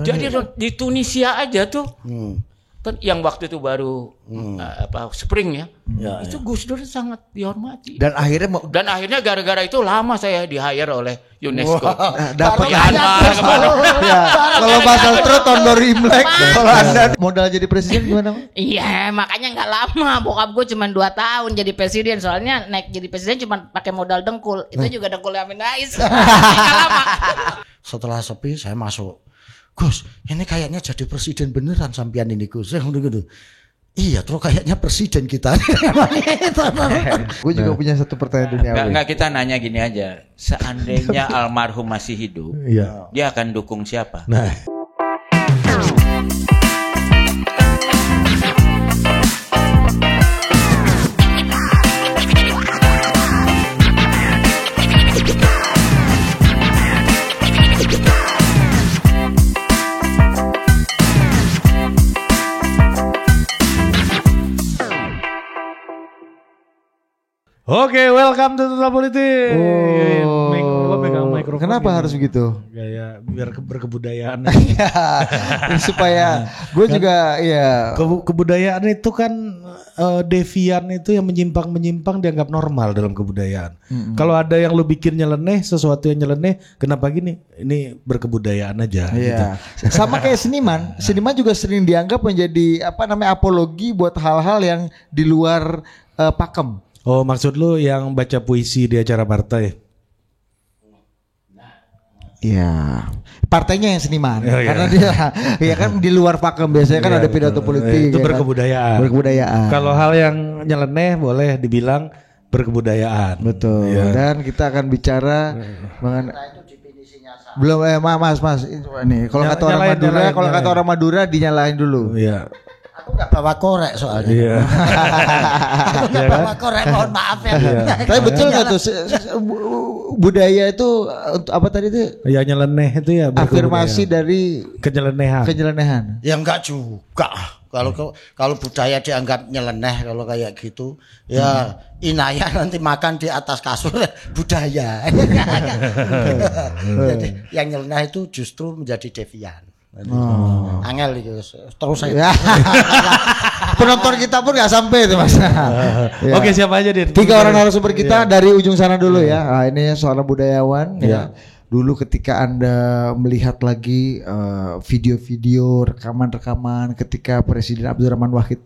Jadi di Tunisia aja tuh. Yang waktu itu baru spring ya. Itu Gus Dur sangat dihormati. Dan akhirnya gara-gara itu lama saya di-hire oleh UNESCO. Dapat Kalau Mas Astro tahun baru Imlek, kalau Anda modal jadi presiden gimana? Iya, makanya nggak lama. Bokap gue cuma 2 tahun jadi presiden. Soalnya naik jadi presiden cuma pakai modal dengkul. Itu juga dengkul Amin Rais. Nggak lama. Setelah sepi saya masuk. Gus, ini kayaknya jadi presiden beneran sampean ini Gus. Gitu. Iya, terus kayaknya presiden kita. Gue juga punya satu pertanyaan dunia. Enggak, kita nanya gini aja. Seandainya almarhum masih hidup, dia akan dukung siapa? Nah. Oke, welcome to Total Politik. Megang mikrofon. Kenapa harus begitu? Gaya biar berkebudayaan. Supaya gue juga ya. Kebudayaan itu kan devian itu yang menyimpang dianggap normal dalam kebudayaan. Kalau ada yang lu bikin nyeleneh, sesuatu yang nyeleneh, kenapa gini? Ini berkebudayaan aja. Gitu. Sama kayak seniman. Seniman juga sering dianggap menjadi apologi buat hal-hal yang di luar pakem. Oh, maksud lu yang baca puisi di acara partai? Iya, partainya yang seniman, karena dia, ya kan di luar pakem biasanya kan ada pidato politik. Itu berkebudayaan. Berkebudayaan. Kalau hal yang nyeleneh boleh dibilang berkebudayaan. Betul. Dan kita akan bicara mengenai belum Mas ini kalau kata orang Madura dinyalain dulu. Iya. Aku nggak bawa korek soalnya. Iya. Aku nggak bawa korek, mohon maaf ya. Tapi betul nggak tuh budaya itu apa tadi itu? Ya nyeleneh itu ya. Afirmasi dari kenyelenehan. Ya enggak juga. Kalau budaya dianggap nyeleneh kalau kayak gitu, ya inayah nanti makan di atas kasur budaya. Jadi yang nyeleneh itu justru menjadi devian. Angel itu terus saya. Penonton kita pun nggak sampai itu Mas. Oke, siapa aja Din? 3 orang narasumber kita dari ujung sana dulu ya. Nah, ini seorang budayawan ya. Dulu ketika Anda melihat lagi video-video rekaman-rekaman ketika Presiden Abdurrahman Wahid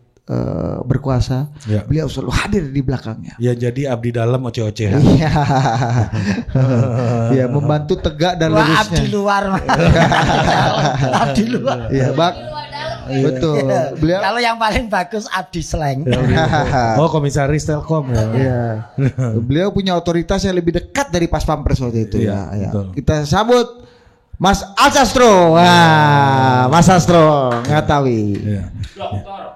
berkuasa, beliau selalu hadir di belakangnya. Ya, jadi abdi dalam oceh-oceh. Iya. Ya, membantu tegak dan lurusnya. Abdi luar. Abdi luar. Iya, betul. Beliau kalau yang paling bagus Abdi Slang. Oh, komisaris Telkom ya. Iya. Beliau punya otoritas yang lebih dekat dari Pas Pampres waktu itu ya. Kita sambut Mas Astro. Wah, Mas Astro Ngatawi.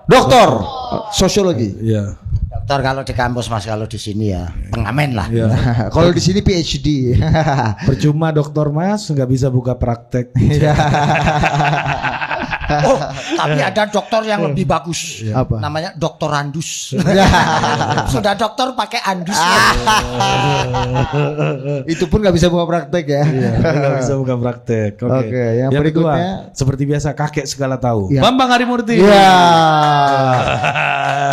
Doktor sosiologi. Iya. Dokter kalau di kampus Mas, kalau di sini ya pengamen lah. Kalau di sini PhD. Percuma dokter Mas nggak bisa buka praktek. Oh, tapi ada dokter yang lebih bagus. Apa? Namanya dokter Andus. Sudah dokter pakai andus. Itu pun nggak bisa buka praktek ya. Nggak bisa buka praktek. Oke, yang berikutnya kedua, seperti biasa kakek segala tahu. Ya. Bambang Harimurti. Iya.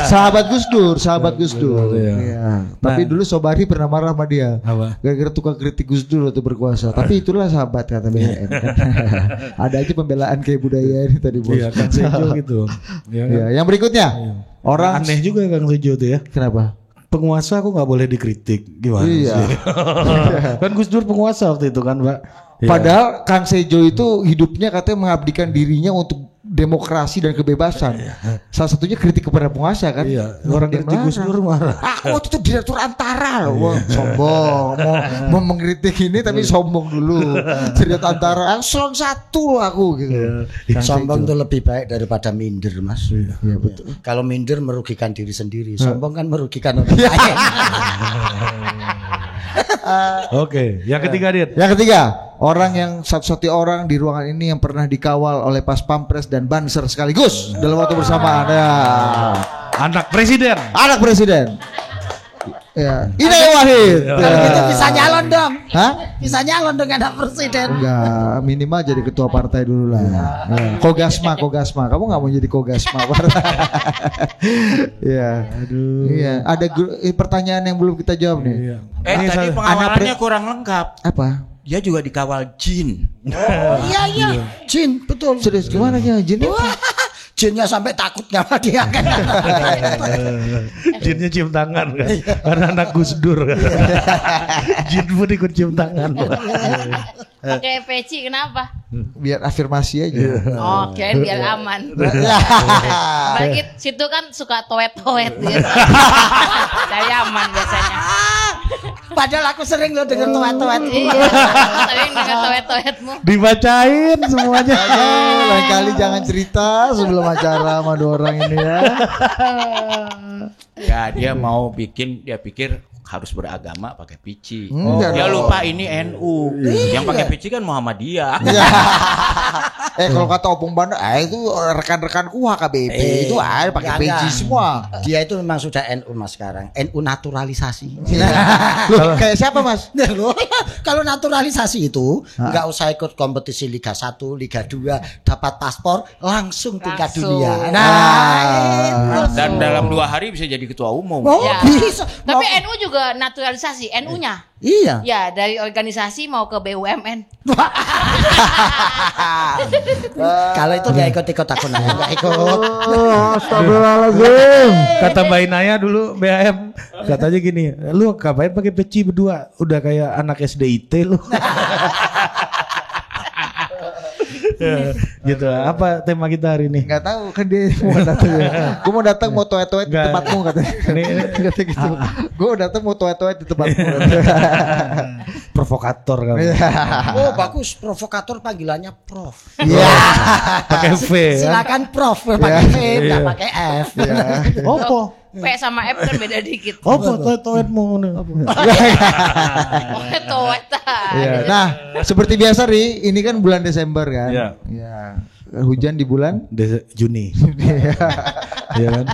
Sahabat Gus Dur. Iya. Tapi dulu Sobari pernah marah sama dia. Apa? Gara-gara tukang kritik Gus Dur waktu berkuasa. Tapi itulah sahabat kata BHN. Ada aja pembelaan kayak budaya ini tadi bos. Iya, Kang Sejo gitu. Iya. Yang berikutnya orang aneh juga Kang Sejo tuh ya. Kenapa? Penguasa kok nggak boleh dikritik? Gimana sih? Kan Gus Dur penguasa waktu itu kan, Pak. Padahal Kang Sejo itu hidupnya katanya mengabdikan dirinya untuk demokrasi dan kebebasan. Salah satunya kritik kepada penguasa kan. Iya. Orang kritik Gus Dur marah. Aku itu direktur antara loh. Wah, sombong. Mau mengkritik ini tapi sombong dulu. Direktur antara. Eselon 1 aku gitu. Sombong itu lebih baik daripada minder, Mas. Iya betul. Kalau minder merugikan diri sendiri, sombong kan merugikan orang lain. Oke, yang ketiga Dit. Yang ketiga, orang yang satu-satunya orang di ruangan ini yang pernah dikawal oleh Pas Pampres dan Banser sekaligus dalam waktu bersamaan. Ya. Anak presiden. Ya. Inaya Wahid. Kalau gitu bisa nyalon dong. Hah? Bisa nyalon dong anak presiden. Enggak, minimal jadi ketua partai dulu lah. Ya. Kogasma. Kamu nggak mau jadi Kogasma partai? Iya. Aduh. Iya. Ada pertanyaan yang belum kita jawab nih. Iya. Tadi Anak pengawalannya kurang lengkap. Apa? Dia juga dikawal jin. Iya. Jin, betul. Serius gimana ya Jin? Jinnya sampai takut sama dia kan. Jinnya cium tangan kan. Karena anak Gus Dur kan. Jin pun ikut cium tangan. Pakai peci kenapa? Biar afirmasi aja. Oh, kirain biar aman. Bagi situ kan suka toet-toet gitu. Dari aman biasanya. Padahal aku sering loh denger toet-toet. Iya, sering dengan toet-toetmu. Dibacain semuanya. Lain kali jangan cerita sebelum acara sama dua orang ini ya. Ya dia mau bikin, dia pikir harus beragama pakai pici. Enggak Dia dong. lupa ini NU. Yang pakai pici kan Muhammadiyah. Ya. Kalau kata Opung Bandar, itu rekan-rekanku HKBP itu ada pakai peci semua. Dia itu memang sudah NU Mas sekarang. NU naturalisasi. Loh, kayak siapa Mas? Kalau naturalisasi itu nggak usah ikut kompetisi Liga 1, Liga 2, dapat paspor langsung tingkat Langsung. dunia. Dan dalam 2 hari bisa jadi ketua umum. Oh, Ya. bisa. Tapi NU juga naturalisasi, NU-nya. Iya. Ya, dari organisasi mau ke BUMN. Kalau itu nggak ikut aku nggak ikut. Astagfirullahaladzim. Kata Mbak Inaya dulu BAM katanya gini, lu ngapain pakai peci berdua? Udah kayak anak SDIT lu. Gitu. Apa tema kita hari ini? Gak tahu kan dia mau datang ya. Gue mau datang mau toet-toet di Nggak. tempatmu katanya. Ini- Katanya gitu. Gue datang mau toet-toet di tempatmu. Provokator kamu. Oh bagus, provokator panggilannya Prof. Iya. Pakai V ya. Silakan Prof pakai V, nggak Iya. pakai F. Opo? P sama F kan beda dikit. Opo toet mau Toet. Iya. Nah, seperti biasa Ri, ini kan bulan Desember kan. Iya. Iya. Hujan di bulan Juni. Iya kan?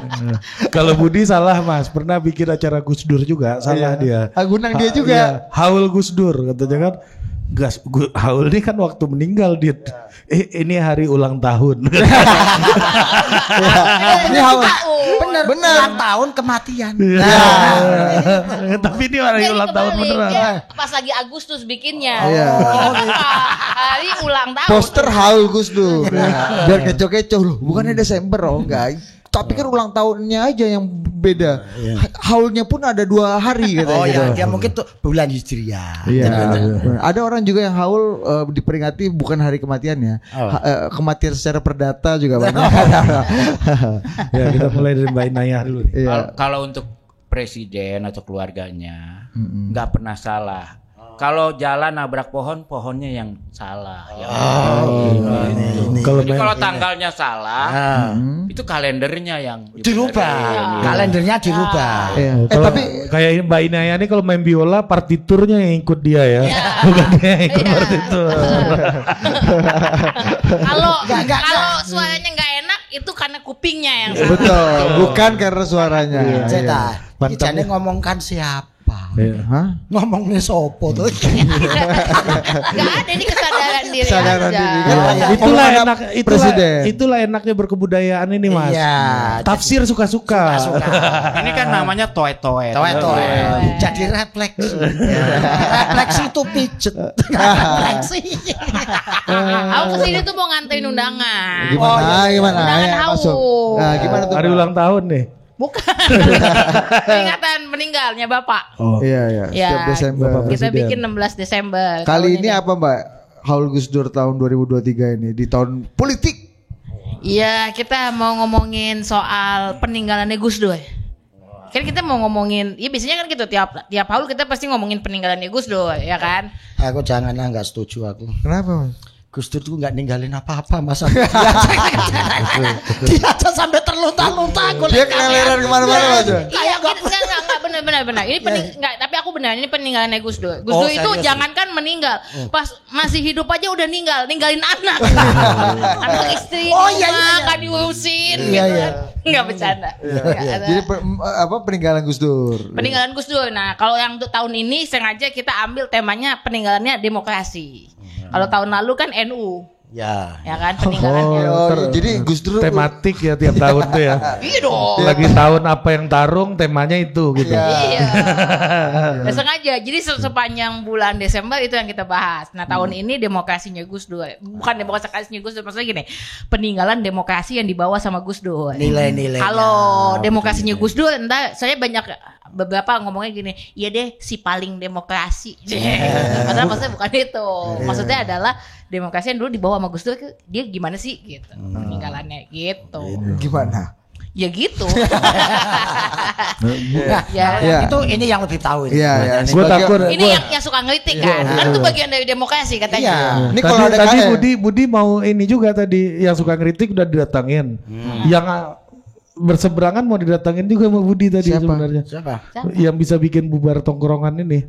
Kalau Budi salah Mas, pernah bikin acara Gus Dur juga, salah dia. Agunang dia juga. Iya, Haul Gus Dur katanya kan. Haul ini kan waktu meninggal dia. Ini hari ulang tahun. Ini hawa. Bener, ulang tahun kematian. Tapi ini hari ulang tahun beneran. Dia pas lagi Agustus bikinnya. Iya. Hari ulang tahun. Poster Haul Gus Dur. Biar kecoh-kecoh loh. Bukannya Desember oh enggak. Tapi kan ulang tahunnya aja yang beda. Haulnya pun ada 2 hari katanya. Oh gitu. ya, dia mungkin tuh bulan Hijriah. Iya. Ada orang juga yang haul diperingati bukan hari kematiannya, kematian secara perdata juga banyak. Ya kita mulai dari Mbak Inayah dulu nih. Iya. Kalau untuk presiden atau keluarganya nggak pernah salah. Kalau jalan nabrak pohon, pohonnya yang salah. Kalau Jadi main- kalau tanggalnya salah, itu kalendernya yang Dirubah, kalendernya dirubah. Iya. kalau Tapi kayak Mbak Inayah ini kalau main biola partiturnya yang ikut dia ya, bukan dia yang ikut partitur. Kalau suaranya nggak enak itu karena kupingnya yang salah. betul, bukan karena suaranya. Ceta, Mantap. ijane ngomongkan siapa? Hah? Ngomongnya sopo tuh? Nggak ada ini kesadaran diri Kesadaran aja. diri. Itulah Omongan enak, presiden. itulah enaknya berkebudayaan ini Mas. Iya. Tafsir suka-suka. Ini kan namanya toet-toet. Toet-toet. Jadi refleksi. Refleksi itu pijet. Refleksi. Aku kesini tuh mau nganterin undangan. Gimana? Gimana? Undangan Ayo, masuk. haul. Nah, gimana tuh? Hari ulang tahun nih. Bukan. Peringatan meninggalnya Bapak. Oh. Iya, iya. Ya, Setiap Desember. Bapak kita Presiden. bikin 16 Desember. Kali tahun ini apa Mbak? Haul Gus Dur tahun 2023 ini di tahun politik. Iya, kita mau ngomongin soal peninggalannya Gus Dur. Kan kita mau ngomongin, ya biasanya kan gitu tiap haul kita pasti ngomongin peninggalannya Gus Dur, ya kan? Aku janganlah nggak setuju aku. Kenapa Mas? Gus Dur tuh nggak ninggalin apa-apa masa. Dia aja sampai terlunta-lunta. Dia keleleran kemana-mana Mas. Iya, nggak benar. Ini enggak, tapi aku benar ini peninggalannya Gus Dur. Gus Dur itu serius? jangankan meninggal, pas masih hidup aja udah ninggalin anak. Anak istri kan diurusin gitu. Enggak bercanda. Jadi peninggalan Gus Dur. Peninggalan Gus Dur. Nah, kalau yang untuk tahun ini sengaja kita ambil temanya peninggalannya demokrasi. Kalau tahun lalu kan NU. Ya kan peninggalan. Jadi Gus Dur tematik ya tiap tahun tuh ya. Iya dong. Lagi tahun apa yang tarung temanya itu gitu. Iya. Ya, sengaja. Jadi sepanjang bulan Desember itu yang kita bahas. Nah, tahun ini demokrasinya Gus Dur. Bukan demokrasinya Gus Dur, maksudnya gini. Peninggalan demokrasi yang dibawa sama Gus Dur. Nilai-nilai. Kalau demokrasinya Gus Dur, entah saya beberapa ngomongnya gini, iya deh si paling demokrasi. Padahal maksudnya bukan itu. Maksudnya adalah demokrasi yang dulu dibawa sama Gus Dur, dia gimana sih gitu peninggalannya gitu. Gimana? Ya gitu. Itu ini yang lebih tahu ini. Iya. Gue takut. Ini yang suka ngelitik kan. Kan itu bagian dari demokrasi katanya. Ini kalau ada tadi Budi mau ini juga tadi yang suka ngeritik udah didatangin. Yang berseberangan mau didatangin juga sama Budi tadi sebenarnya. Siapa? Yang bisa bikin bubar tongkrongan ini.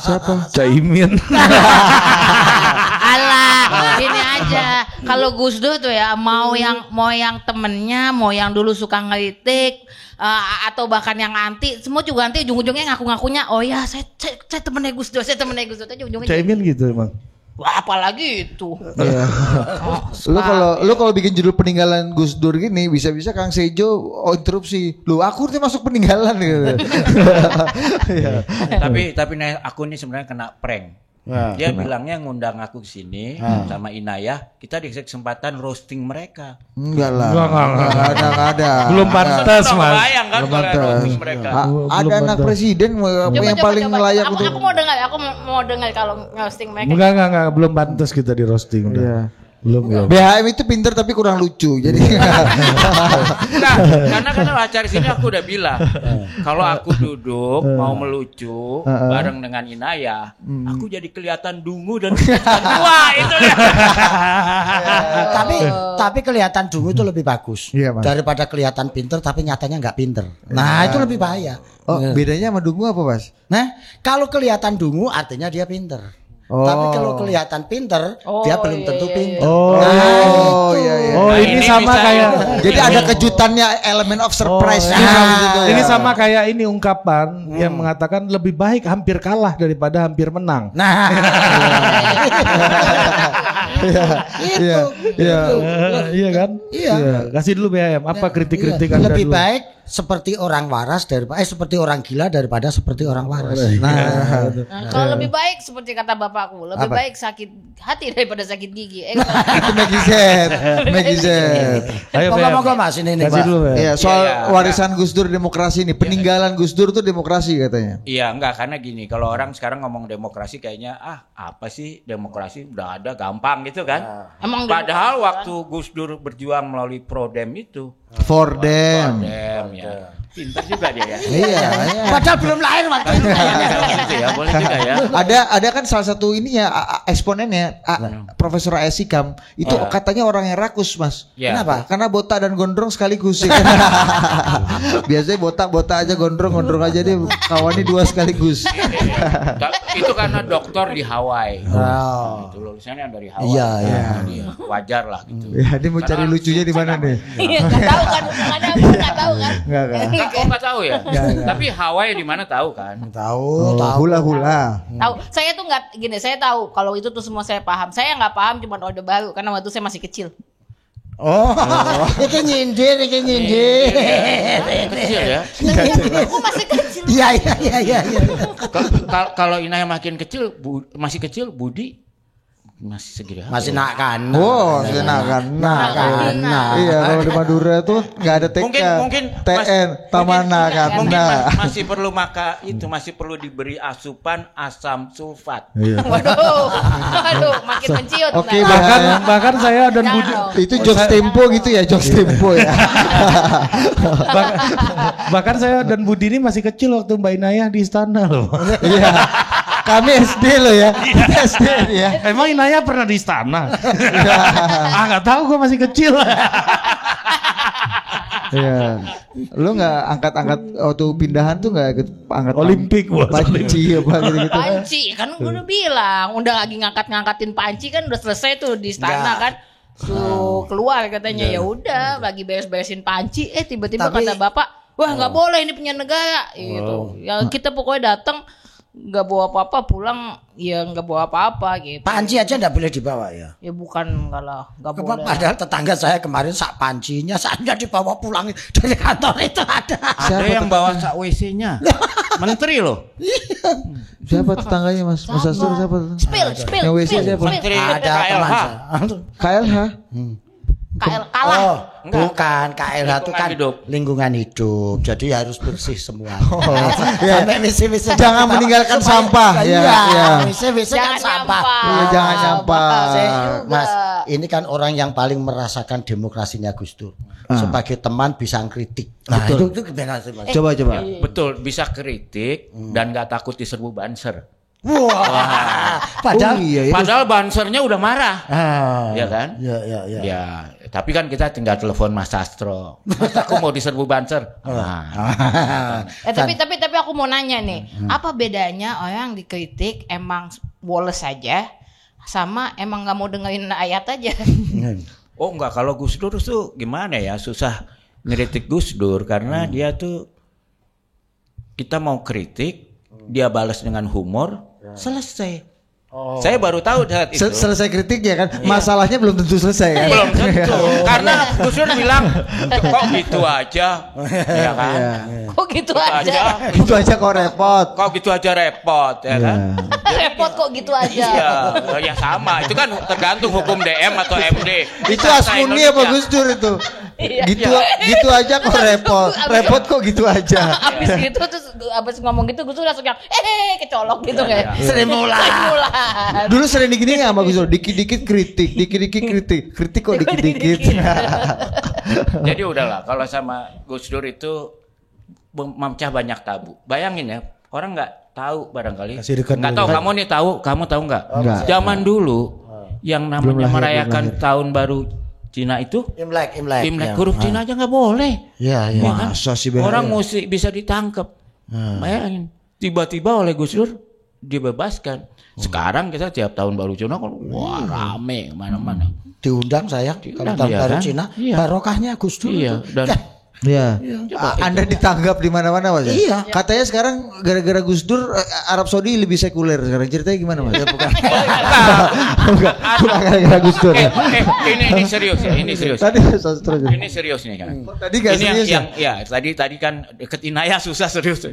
Siapa? Caimin. Alah, ini aja. Kalau Gus Dur tuh ya mau yang temennya, mau yang dulu suka ngelitik atau bahkan yang anti, semua juga nanti ujung-ujungnya ngaku-ngakunya, oh ya saya temennya Gus Dur, saya temennya Gus Dur. Ujung-ujungnya Caimin gitu emang. Wah, apalagi itu. Iya. Lu kalau bikin judul peninggalan Gus Dur gini bisa-bisa Kang Sejo interupsi. Lu aku tuh masuk peninggalan gitu. Tapi aku ini sebenarnya kena prank. Dia bilangnya ngundang aku ke sini sama Inayah, kita dikasih kesempatan roasting mereka. Enggak lah. Enggak ada. Belum pantas, Mas. Bayang kan Belum kalau pantas. roasting mereka. Ada anak presiden yang paling layak untuk. Aku mau dengar kalau roasting mereka. Enggak, belum pantas kita di roasting udah. Iya. Belum. BHM itu pinter tapi kurang lucu. Jadi Nah, karena acara sini aku udah bilang, kalau aku duduk mau melucu bareng dengan Inayah, aku jadi kelihatan dungu dan kelihatan tua itu. Tapi kelihatan dungu itu lebih bagus daripada kelihatan pinter tapi nyatanya nggak pinter. Nah, itu lebih bahaya. Oh, bedanya sama dungu apa, Mas? Nah, kalau kelihatan dungu artinya dia pinter. Tapi kalau kelihatan pinter, dia belum tentu pinter. Ini sama kayak. Jadi ada kejutannya, elemen of surprise. Ini sama kayak ini ungkapan yang mengatakan lebih baik hampir kalah daripada hampir menang. Nah, Iya kan? Iya. Kasih dulu BHM. Apa kritik-kritik Anda lebih dulu? baik seperti orang waras daripada seperti orang gila daripada seperti orang waras. Nah, kalau lebih baik seperti kata bapakku, lebih baik sakit hati daripada sakit gigi. Itu Maggie Z. Ayo Moga-moga Mas ini kasih Pak. dulu BHM. Iya, soal warisan Gus Dur demokrasi ini, peninggalan Gus Dur tuh demokrasi katanya. Iya, enggak, karena gini, kalau orang sekarang ngomong demokrasi kayaknya apa sih demokrasi udah ada gampang gitu kan. Padahal waktu Gus Dur berjuang melalui Prodem itu For them. ya. Pintar juga dia ya. Iya. Padahal belum lahir waktu itu. Gitu ya, boleh juga ya. Ada kan salah satu ininya eksponennya Profesor Asikam itu katanya orang yang rakus, Mas. Ya. Kenapa? Karena botak dan gondrong sekaligus. Ya. Biasanya botak aja, gondrong aja dia kawannya dua sekaligus. Itu karena dokter di Hawaii. Oh. Itu lulusannya dari Hawaii. Iya. Dia wajar lah gitu. Ya, dia mau cari lucunya di mana nih? Iya, enggak tahu kan, enggak tahu kan. Enggak. Enggak tahu ya. Tapi Hawaii di mana tahu kan? Tahu. Hula-hula. Tahu, saya tuh nggak gini, saya tahu kalau itu tuh semua saya paham. Saya nggak paham cuma Orde Baru karena waktu saya masih kecil. Ini nyindir. Kecil ya. Aku masih kecil. Iya. Kalau Inayah makin kecil, masih kecil, Budi masih segini. Masih nak kan. Oh, masih nak kan. Iya, kalau di Madura tuh nggak ada TK. Mungkin TN, Tamana kan. Mungkin masih perlu masih perlu diberi asupan asam sulfat. Waduh, makin menciut. Oke, bahkan saya dan Budi itu jokes tempo gitu ya, jokes tempo ya. Bahkan saya dan Budi ini masih kecil waktu Mbak Inayah di istana loh. Iya. Kami SD loh ya. SD ya. Emang Inayah pernah di istana? Nggak tahu, gue masih kecil. Iya. Lu nggak angkat-angkat waktu pindahan tuh nggak ikut angkat Olimpik, bos. panci apa gitu-gitu? Panci kan gue udah bilang, udah lagi ngangkatin panci kan udah selesai tuh di istana kan. Suruh keluar katanya ya udah lagi beres-beresin panci tiba-tiba Tapi- kata bapak, wah nggak boleh ini punya negara gitu. Ya kita pokoknya datang nggak bawa apa-apa, pulang ya nggak bawa apa-apa gitu. Panci aja enggak boleh dibawa ya. Ya bukan nggak boleh. Padahal tetangga saya kemarin sak pancinya saatnya dibawa pulang dari kantor itu ada. Ada yang bawa sak WC-nya. Menteri loh. Siapa tetangganya Mas? Mas Astur siapa? Spill. Yang WC siapa? Menteri Ada KLH. teman saya. KLH. kalah. Oh, bukan KLH itu kan Lingkungan hidup. lingkungan hidup. Jadi harus bersih semua. Ya. Sampai WC Jangan meninggalkan sampah, ya, Iya, ya. WC kan Jangan sampah. nyampah. Iya, jangan nyampah. Saya, juga. Mas, ini kan orang yang paling merasakan demokrasinya Gus Dur. Sebagai teman bisa ngkritik. Nah, itu gimana sih, Mas? Coba. Betul, bisa kritik dan gak takut diserbu banser. Wah, padahal Oh, iya, itu. Padahal bansernya udah marah. Ya kan? Ya. Ya, tapi kan kita tinggal telepon Mas Astro. Mas, aku mau diserbu banser. Nah, Tapi aku mau nanya nih, apa bedanya orang dikritik emang woles saja sama emang nggak mau dengerin ayat aja? oh enggak, kalau Gus Dur tuh gimana ya, susah ngeritik Gus Dur karena dia tuh kita mau kritik, dia balas dengan humor, selesai. Saya baru tahu saat itu. Selesai kritiknya kan, masalahnya belum tentu selesai kan. Belum tentu. Karena Gus Dur bilang, kok gitu aja, ya kan? Kok gitu aja? Itu aja kok repot. Kok gitu aja repot, ya kan? Repot kok gitu aja. Iya, ya sama. Itu kan tergantung hukum DM atau MD. Itu Bahasa Asmuni apa Indonesia. Gus Dur itu? Iya. Gitu aja kok repot. Repot kok gitu aja. Abis gitu terus abis ngomong gitu gue tuh langsung yang kecolok gitu kayak. Sri Mulat. Dulu sering digini nggak sama Gus Dur? Dikit-dikit kritik, kritik kok dikit-dikit. Jadi udahlah, kalau sama Gus Dur itu memecah banyak tabu. Bayangin ya, orang nggak tahu barangkali. Kasih dekat Nggak dulu. tahu, kamu tahu nggak? Enggak. Zaman dulu yang namanya lahir, merayakan belum lahir. tahun baru Cina itu, Imlek. Imlek huruf Cina aja nggak boleh. Iya. Ya kan? Masa sih Orang mesti bisa ditangkap. Bayangin, tiba-tiba oleh Gus Dur dibebaskan. Sekarang kita tiap tahun baru Cina kan wah rame mana-mana. Diundang saya kalau Diundang, tahun iya baru kan? Cina, Iya. barokahnya Gus Dur. Iya, itu. dan Iya. Anda ditanggap di mana-mana Mas. ya? Iya. Katanya sekarang gara-gara Gus Dur Arab Saudi lebih sekuler sekarang. Ceritanya gimana Mas? Bukan. Bukan gara-gara Gus Dur. ini serius ya, ini serius. Tadi sastra. Ini serius nih kan. Tadi nggak Ini serius ya? tadi kan deket Inaya susah serius.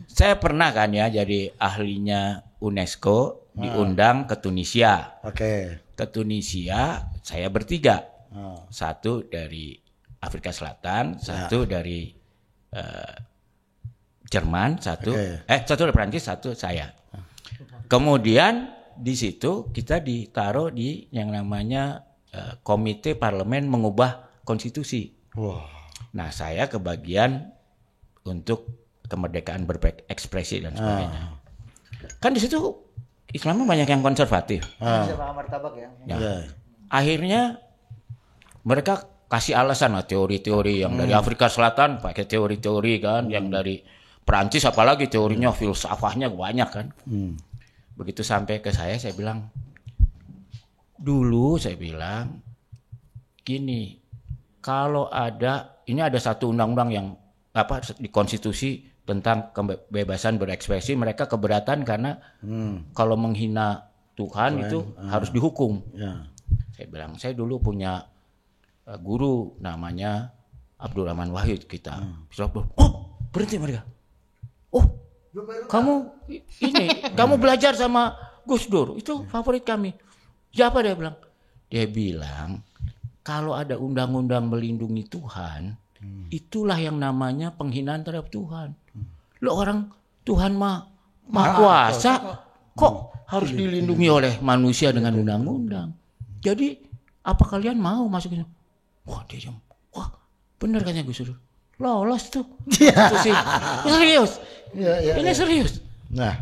Saya pernah kan ya jadi ahlinya UNESCO diundang ke Tunisia. Oke. Ke Tunisia saya bertiga. Satu dari Afrika Selatan, satu dari Jerman, satu dari Prancis, satu saya. Kemudian di situ kita ditaruh di yang namanya komite parlemen mengubah konstitusi. Nah, saya kebagian untuk kemerdekaan berekspresi dan sebagainya. Kan di situ Islamnya banyak yang konservatif. Ya. Akhirnya mereka kasih alasan lah teori-teori yang dari Afrika Selatan pakai teori-teori kan, yang dari Perancis apalagi teorinya filsafahnya banyak kan. Begitu sampai ke saya bilang dulu gini, kalau ini ada satu undang-undang yang di konstitusi tentang kebebasan berekspresi, mereka keberatan karena kalau menghina Tuhan itu harus dihukum. Saya bilang saya dulu punya guru namanya Abdurrahman Wahid kita. Berhenti mereka. Kamu belajar sama Gus Dur, itu favorit kami. Siapa dia bilang? Dia bilang kalau ada undang-undang melindungi Tuhan, itulah yang namanya penghinaan terhadap Tuhan. Lo orang Tuhan Maha Kuasa kok harus dilindungi oleh manusia dengan undang-undang. Jadi apa kalian mau masukin? Wah dia jam, wah bener katanya Gus Dur, lolos tuh. Serius, ini serius. Nah,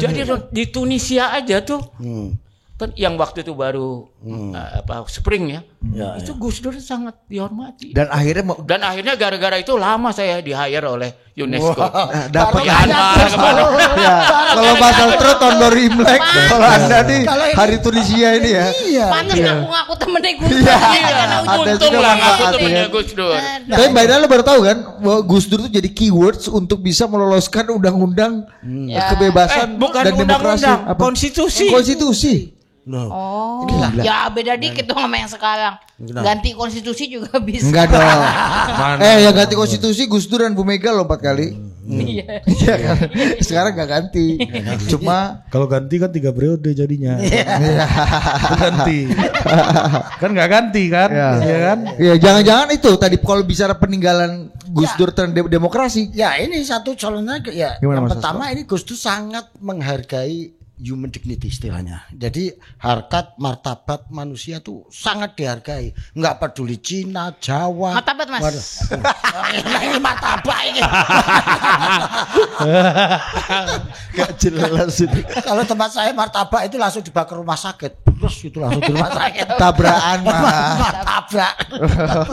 jadi di Tunisia aja tuh, yang waktu itu baru Spring ya. Itu Gus Dur sangat dihormati. Dan akhirnya gara-gara itu lama saya di-hire oleh UNESCO. dapat Myanmar kemana. ya. Kalau Basel Tro tahun baru Imlek, kalau Anda nih hari Tunisia ini ya. Pantes ngaku-ngaku temennya Gus Dur. Iya, Ada untung juga lah ngaku manfaatnya. temennya Gus Dur. Tapi Mbak Ida lo baru tahu kan bahwa Gus Dur itu jadi keywords untuk bisa meloloskan undang-undang kebebasan Bukan dan demokrasi. undang-undang, Apa? konstitusi. Konstitusi. Oh, Gila. ya beda dikit dong sama yang sekarang. Ganti konstitusi juga bisa. Enggak dong. Yang ganti konstitusi Gus Dur dan Bu Mega loh 4 kali. Iya. Iya kan? Sekarang nggak ganti. Cuma Kalau ganti kan 3 periode jadinya. Ganti. Kan nggak ganti kan? Iya kan? ya jangan-jangan itu tadi kalau bicara peninggalan Gus Dur terhadap demokrasi. Ya ini satu calonnya ya. Gimana, Yang Mas pertama ini Gus Dur sangat menghargai human dignity istilahnya. Jadi harkat martabat manusia tuh sangat dihargai. Enggak peduli Cina, Jawa. Martabat, Mas. Ini martabat ini. Gak jelas itu. Kalau tempat saya martabak itu langsung dibawa ke rumah sakit. Terus itu langsung di rumah sakit. Tabrakan mah. Martabak.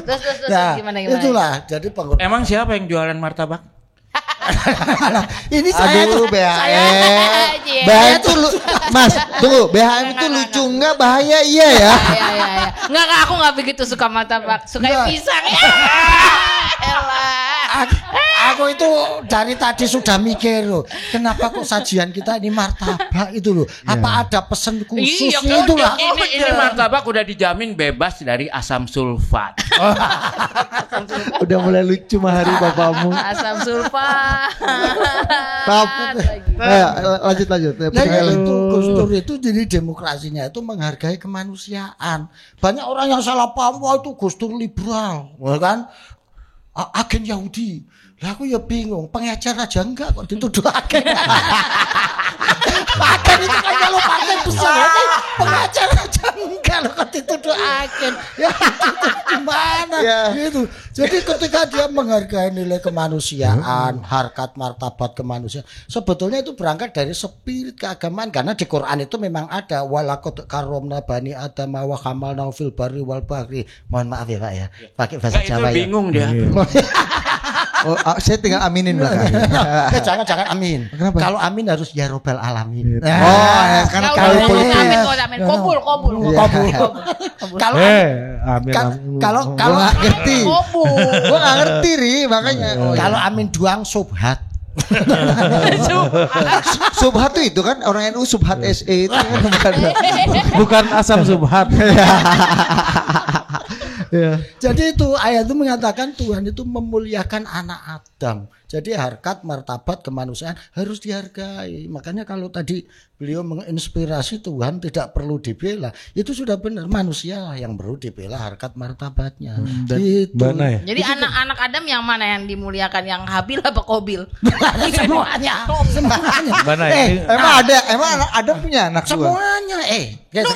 Terus Nah, gimana? itulah. Jadi pengguna. Emang siapa yang jualan martabak? Ini saya Aduh, tuh BHM. BHM itu Mas, tunggu, BHM itu lucu enggak bahaya iya ya? Iya. Enggak, aku enggak begitu suka martabak, suka pisang. Aku itu dari tadi sudah mikir loh, kenapa kok sajian kita ini martabak itu loh? Apa ada pesan khusus Iya, itulah? ini martabak udah dijamin bebas dari asam sulfat. Udah mulai lucu mah hari bapakmu. Asam sulfat. Lanjut. Nah ya itu Gus Dur itu jadi demokrasinya itu menghargai kemanusiaan. Banyak orang yang salah paham wah itu Gus Dur liberal, kan? Agen Yahudi. Lah aku ya bingung, pengecer aja enggak kok dituduh agen. Agen itu kan kalau partai besar, pengecer aja enggak loh kok dituduh agen. Ya itu gimana gitu. Jadi ketika dia menghargai nilai kemanusiaan, harkat martabat kemanusiaan, sebetulnya itu berangkat dari spirit keagamaan karena di Quran itu memang ada walaqad karomna bani adam wa hamalna fil barri wal bahri. Mohon maaf ya Pak ya. Pakai bahasa Jawa ya. Bingung dia. Saya tinggal aminin belakang. Jangan amin. Kenapa? Kalau amin harus ya robbal alamin. Karena kalau politik. Amin. Kobul. Kalau Amin. kalau Nggak ngerti. Kobul. Gue nggak ngerti ri makanya. kalau amin doang subhat. Subhat itu kan orang NU Subhat SE itu kan Bukan asam subhat. ya. Jadi itu ayat itu mengatakan Tuhan itu memuliakan anak Adam. Jadi harkat martabat kemanusiaan harus dihargai. Makanya kalau tadi beliau menginspirasi Tuhan tidak perlu dibela, itu sudah benar manusia lah yang perlu dibela harkat martabatnya. Itu. Mana ya? Jadi anak-anak Adam yang mana yang dimuliakan, yang Habil apa Kobil? Semuanya. Mana ya? Emang anak Adam punya anak dua. Semuanya. Lu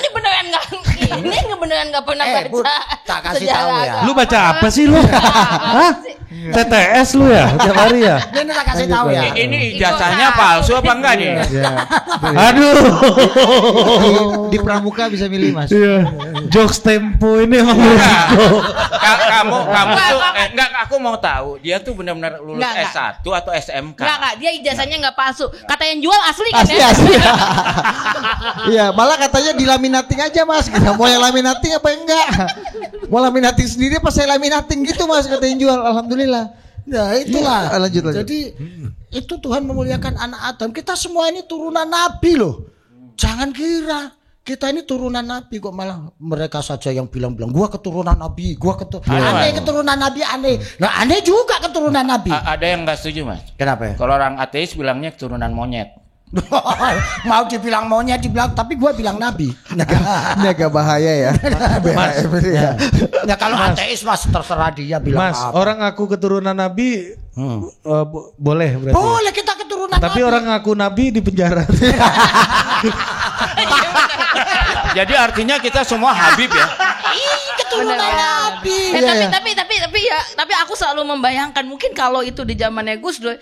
ini beneran nggak pernah Bu, baca. tak kasih tahu ya. Lu baca apa sih lu? Hah? TTS lu ya tiap hari ya? Ini tak kasih tahu ya. Ini ijazahnya palsu apa enggak nih? Aduh. Di pramuka bisa milih Mas. Iya. Jokes Tempo ini emang Kamu tuh enggak, aku mau tahu dia tuh benar-benar lulus Enggak. S1 atau SMK. Enggak, dia ijazahnya nggak palsu. Kata yang jual asli kan ya? Asli. Iya, malah katanya dilaminating aja Mas. Kita mau yang laminating apa enggak? Mau laminating sendiri apa saya laminating gitu Mas katanya yang jual. Alhamdulillah. Nah itulah. Lanjut. Jadi itu Tuhan memuliakan anak Adam. Kita semua ini turunan Nabi loh. Jangan kira kita ini turunan Nabi kok malah mereka saja yang bilang-bilang gua keturunan Nabi, aneh keturunan Nabi aneh. Nah aneh juga keturunan Nabi. Ada yang enggak setuju, Mas? Kenapa ya? Kalau orang ateis bilangnya keturunan monyet. Mau dibilang monyet dibilang tapi gua bilang Nabi. Ini agak bahaya ya. BHM ini ya. Ya kalau ateis Mas terserah dia bilang Mas, apa. orang ngaku keturunan Nabi boleh berarti. Boleh kita keturunan Tapi Nabi. orang ngaku Nabi di penjara. Jadi artinya kita semua Habib ya. keturunan Nabi. Tapi aku selalu membayangkan mungkin kalau itu di zamannya Gus Dur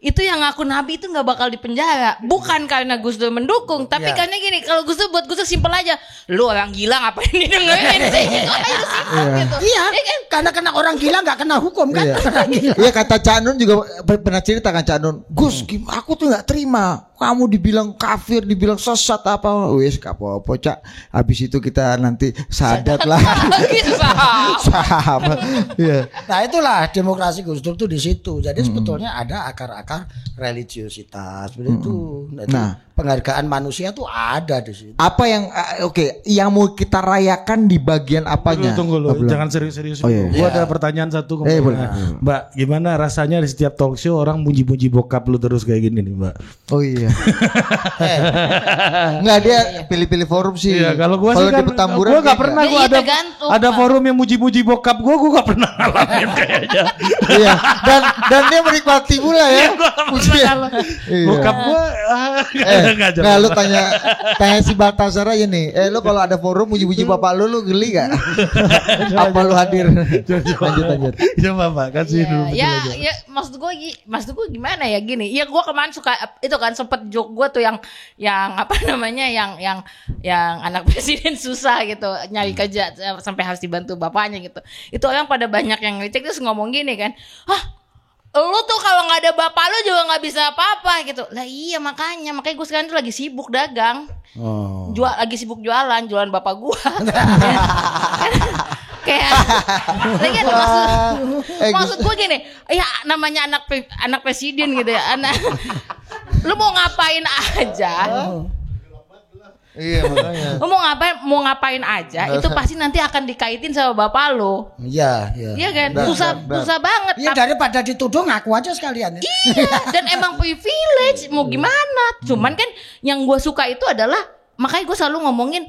itu yang ngaku nabi itu nggak bakal dipenjara, bukan karena Gus Dur mendukung, tapi karena gini, kalau Gus Dur buat Gus Dur simpel aja, lu orang gila ngapain didengerin sih, itu aja simpel gitu. Iya, karena kena orang gila nggak kena hukum kan? Iya, kata Cak Nun juga pernah cerita kan Cak Nun, Gus, aku tuh nggak terima, kamu dibilang kafir, dibilang sesat apa, wes apa Cak, habis itu kita nanti sadat lah. Sama. Iya. Nah itulah demokrasi Gus Dur tuh di situ. Jadi sebetulnya ada akar-akar religiositas seperti itu. Nah, penghargaan manusia tuh ada di situ. Apa yang yang mau kita rayakan di bagian apanya? Tunggu lu, jangan serius-serius. Gua ada pertanyaan satu. Boleh. Mbak, gimana rasanya di setiap talk show orang muji-muji bokap lu terus kayak gini nih, Mbak? Oh iya. Enggak, dia pilih-pilih forum sih. Iya, kalau gua sih di kan Petamburan gua enggak pernah, gua ada forum yang muji-muji bokap gua enggak pernah ngalamin kayaknya. Iya, dan dia menikmati pula ya. Bokap gua nah lu tanya si Baltasar aja nih. Lu kalau ada forum muji-muji bapak lu geli gak? Apa lu hadir? Lanjut. Coba Pak, kasih dulu. Ya maksud gue gimana ya gini. Ya gue kemarin suka itu kan sempet joke gue tuh yang apa namanya yang anak presiden susah gitu nyari kerja sampai harus dibantu bapaknya gitu. Itu orang pada banyak yang ngecek terus ngomong gini kan. Lu tuh kalau nggak ada bapak lu juga nggak bisa apa-apa gitu. Lah iya makanya gue sekarang tuh lagi sibuk dagang, lagi sibuk jualan bapak gue. Kayak, lagi maksud gue gini, ya namanya anak presiden gitu ya, lu mau ngapain aja. Iya makanya. Lu mau ngapain aja itu pasti nanti akan dikaitin sama bapak lu. Iya. Iya kan? Susah banget. Iya daripada dituduh ngaku aja sekalian. Iya, dan emang privilege mau gimana? Cuman kan yang gue suka itu adalah makanya gue selalu ngomongin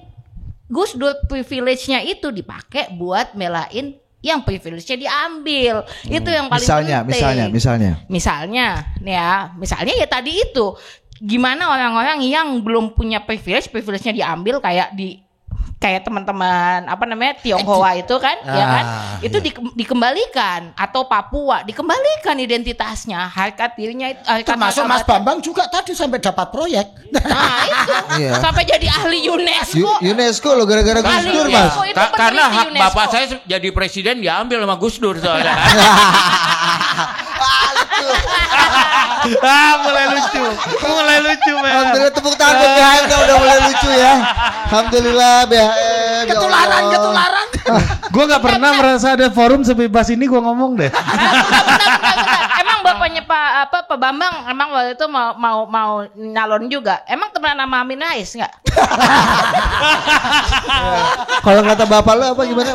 Gus Dur privilege-nya itu dipakai buat melain yang privilege-nya diambil. Itu yang paling penting. Misalnya ya tadi itu. Gimana orang-orang yang belum punya privilege-nya diambil kayak teman-teman Tionghoa itu kan, ya kan? Itu dikembalikan atau Papua dikembalikan identitasnya, harkat dirinya itu. Termasuk Mas Bambang juga tadi sampai dapat proyek. Nah itu sampai jadi ahli UNESCO. UNESCO lo gara-gara Gus Dur Mas. Karena hak bapak saya jadi presiden diambil sama Gus Dur soalnya. Mulai lucu. Alhamdulillah tepuk tangan buat BHM udah mulai lucu ya. Alhamdulillah BHM. Ketularan. Gue nggak pernah merasa ada forum sebebas ini gue ngomong deh. Bentar. Emang bapaknya Pak Bambang emang waktu itu mau nyalon juga. Emang temenan sama Amin Rais nggak? Kalau kata bapak lo apa gimana?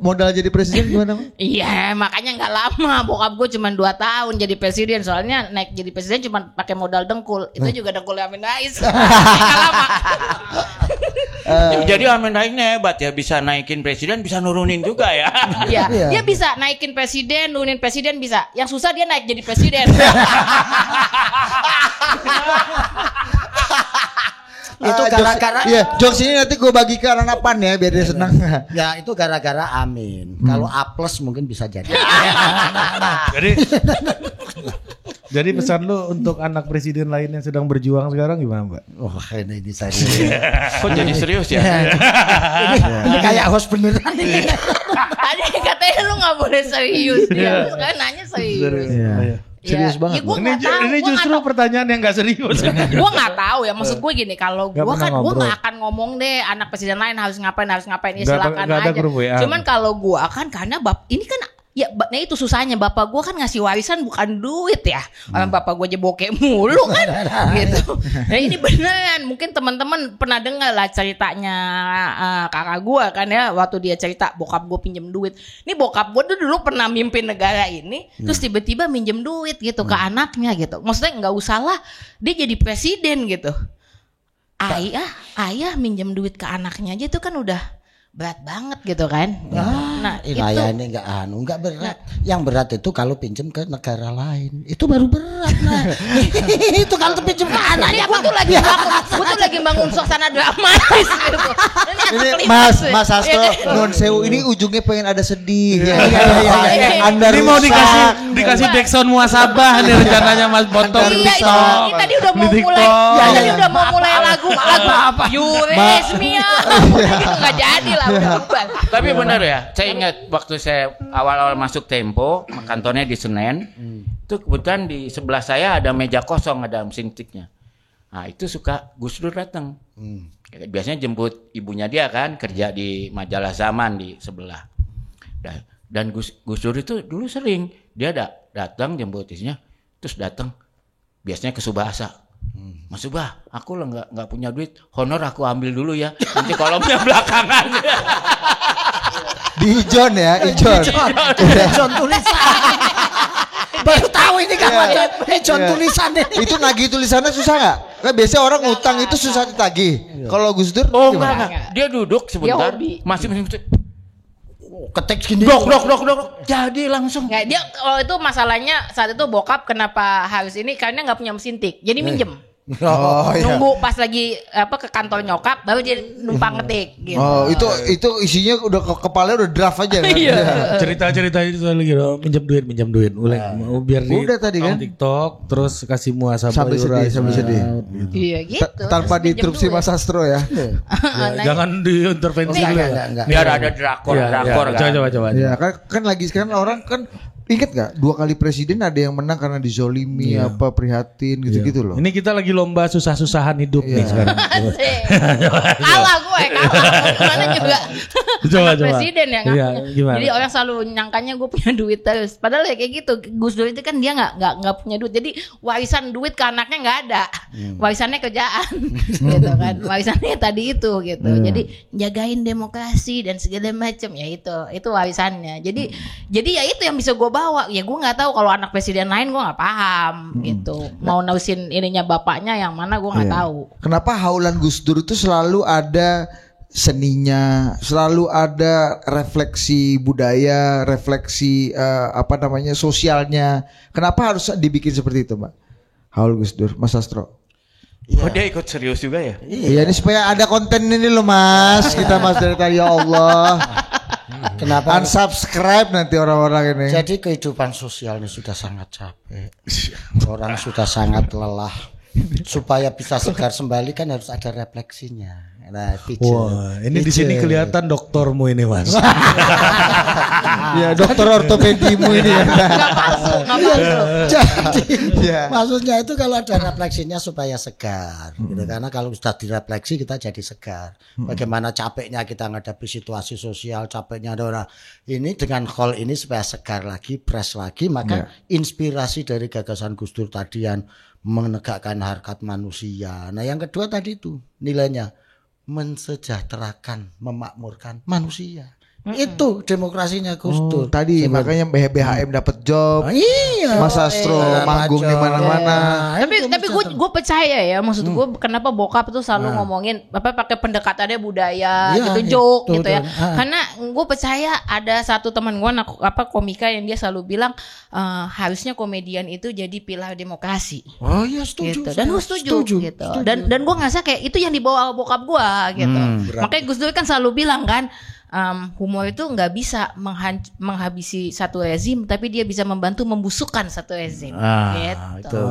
Modal jadi presiden gimana? Iya makanya nggak lama. Bokap gue cuma 2 tahun jadi presiden. Soalnya naik jadi presiden cuma pakai modal dengkul. Itu juga dengkul Amin Rais. Nggak lama. Jadi Amin Raisnya hebat ya, bisa naikin presiden, bisa nurunin juga ya. Iya, dia bisa naikin presiden, nurunin presiden bisa. Yang susah dia naik jadi presiden. Itu gara-gara jokes ini nanti gue bagi ke anak pan ya biar dia senang. Ya itu gara-gara Amin. Kalau A+ mungkin bisa jadi. Jadi pesan lu untuk anak presiden lain yang sedang berjuang sekarang gimana, Mbak? Ini serius. Kok jadi serius ya? Ini kayak host beneran ini. Tadi katanya lu nggak boleh serius dia. Sekarang nanya serius. Serius banget. Ini justru pertanyaan yang gak serius. Gue nggak tahu ya, maksud gue gini, kalau gue kan gue nggak akan ngomong deh anak presiden lain harus ngapain ya silakan aja. Cuman kalau gue kan karena ini kan ya, nah itu susahnya bapak gue kan ngasih warisan bukan duit ya. Orang bapak gue aja bokeh mulu kan, gitu. Nah ini beneran, mungkin teman-teman pernah dengar lah ceritanya kakak gue kan ya, waktu dia cerita bokap gue pinjem duit. Ini bokap gue tuh dulu pernah mimpin negara ini, terus tiba-tiba minjem duit gitu ke anaknya gitu. Maksudnya nggak usah lah dia jadi presiden gitu. Ayah minjem duit ke anaknya aja itu kan udah berat banget gitu kan. Nah Inaya ini enggak berat. Yang berat itu kalau pinjam ke negara lain. Itu baru berat. Nah. Itu kalau pinjam ke anaknya. Gue tuh lagi bangun suasana dramatis gitu. Ini Mas Hasto non sewu ini ujungnya pengen ada sedih. Anda ini mau dikasih backsound muasabah nih rencananya Mas Bontong di TikTok. Ini tadi udah mau mulai lagu apa? Yuresmia. Enggak jadi lah udah. Tapi benar ya, saya ingat waktu saya awal-awal masuk Tempo, kantornya di Senen, itu kebetulan di sebelah saya ada meja kosong, ada mesin tiknya. Nah itu suka Gus Dur datang. Biasanya jemput ibunya dia kan, kerja di majalah Zaman di sebelah. Dan Gus Dur itu dulu sering, dia datang jemput istrinya, terus datang biasanya ke Subasa. Mas Subah, aku lah nggak punya duit, honor aku ambil dulu ya, nanti kolomnya belakangan. Di Ijon ya, Ijon tulisan. Baru tahu ini kan Ijon tulisan ini. Itu nagih tulisannya susah nggak? Kan biasanya orang ngutang itu susah ditagih. Kalau Gus Dur, enggak. Dia duduk sebentar, masih ketek gini. Dok. Jadi langsung. Nggak, dia kalau itu masalahnya saat itu bokap kenapa harus ini karena nggak punya mesin tik. Jadi minjem. Nunggu pas lagi ke kantor nyokap baru dia numpang ngetik gitu. Oh, itu isinya udah kepala udah draft aja kan. Cerita itu lagi minjem duit. Biar udah tadi kan TikTok terus kasih muasabah sampai sedih. Iya gitu. Tanpa diinterupsi Mas Astro ya. Jangan diintervensi dulu ya. Biar ada drakor kan. Coba. Ya kan lagi sekarang orang kan ingat gak 2 kali presiden ada yang menang karena dizolimi prihatin gitu-gitu loh. Ini kita lagi lomba susah-susahan hidup nih sekarang. Kalah gue gimana juga. Coba. Presiden ya gimana? Jadi orang selalu nyangkanya gue punya duit terus. Padahal ya kayak gitu. Gus Dur itu kan dia nggak punya duit. Jadi warisan duit ke anaknya nggak ada. Warisannya kerjaan gitu kan. Warisannya tadi itu gitu. Jadi jagain demokrasi dan segala macam ya itu warisannya. Jadi ya itu yang bisa gue bawa. Ya gue nggak tahu kalau anak presiden lain gue nggak paham gitu. Mau nerusin ininya bapaknya yang mana gue nggak tahu. Kenapa haulan Gus Dur itu selalu ada seninya, selalu ada refleksi budaya, refleksi sosialnya. Kenapa harus dibikin seperti itu, Mbak? Haul Gus Dur, Mas Astro. Oh dia ikut serius juga ya? Iya, ini supaya ada konten ini loh Mas. Kita Mas dari tadi ya Allah. Kenapa unsubscribe nanti orang-orang ini? Jadi kehidupan sosial ini sudah sangat capek. Orang sudah sangat lelah. Supaya bisa segar kembali kan harus ada refleksinya. Nah, ini di sini kelihatan doktormu ini Mas. Ya dokter ortopedimu ini. Nggak masuk. Jadi maksudnya itu kalau ada refleksinya supaya segar. Gitu. Karena kalau sudah direfleksi kita jadi segar. Bagaimana capeknya kita menghadapi situasi sosial, capeknya ada orang. Ini dengan call ini supaya segar lagi, fresh lagi. Maka inspirasi dari gagasan Gus Dur tadi yang menegakkan harkat manusia. Nah yang kedua tadi itu nilainya mensejahterakan, memakmurkan manusia. Itu demokrasinya Gus Dur. Tadi makanya BHM dapat job. Iya. Mas Astro manggung di mana-mana. Tapi gue percaya ya, maksud gue kenapa bokap tuh selalu ngomongin pakai pendekatannya budaya gitu, joke gitu ya. Karena gue percaya ada satu teman gue komika yang dia selalu bilang harusnya komedian itu jadi pilar demokrasi. Oh iya setuju. Gitu. Dan gue setuju gitu. Dan gue ngerasa kayak itu yang dibawa bokap gue gitu. Makanya Gus Dur kan selalu bilang kan humor itu nggak bisa menghabisi satu rezim, tapi dia bisa membantu membusukkan satu rezim. Gitu. Itu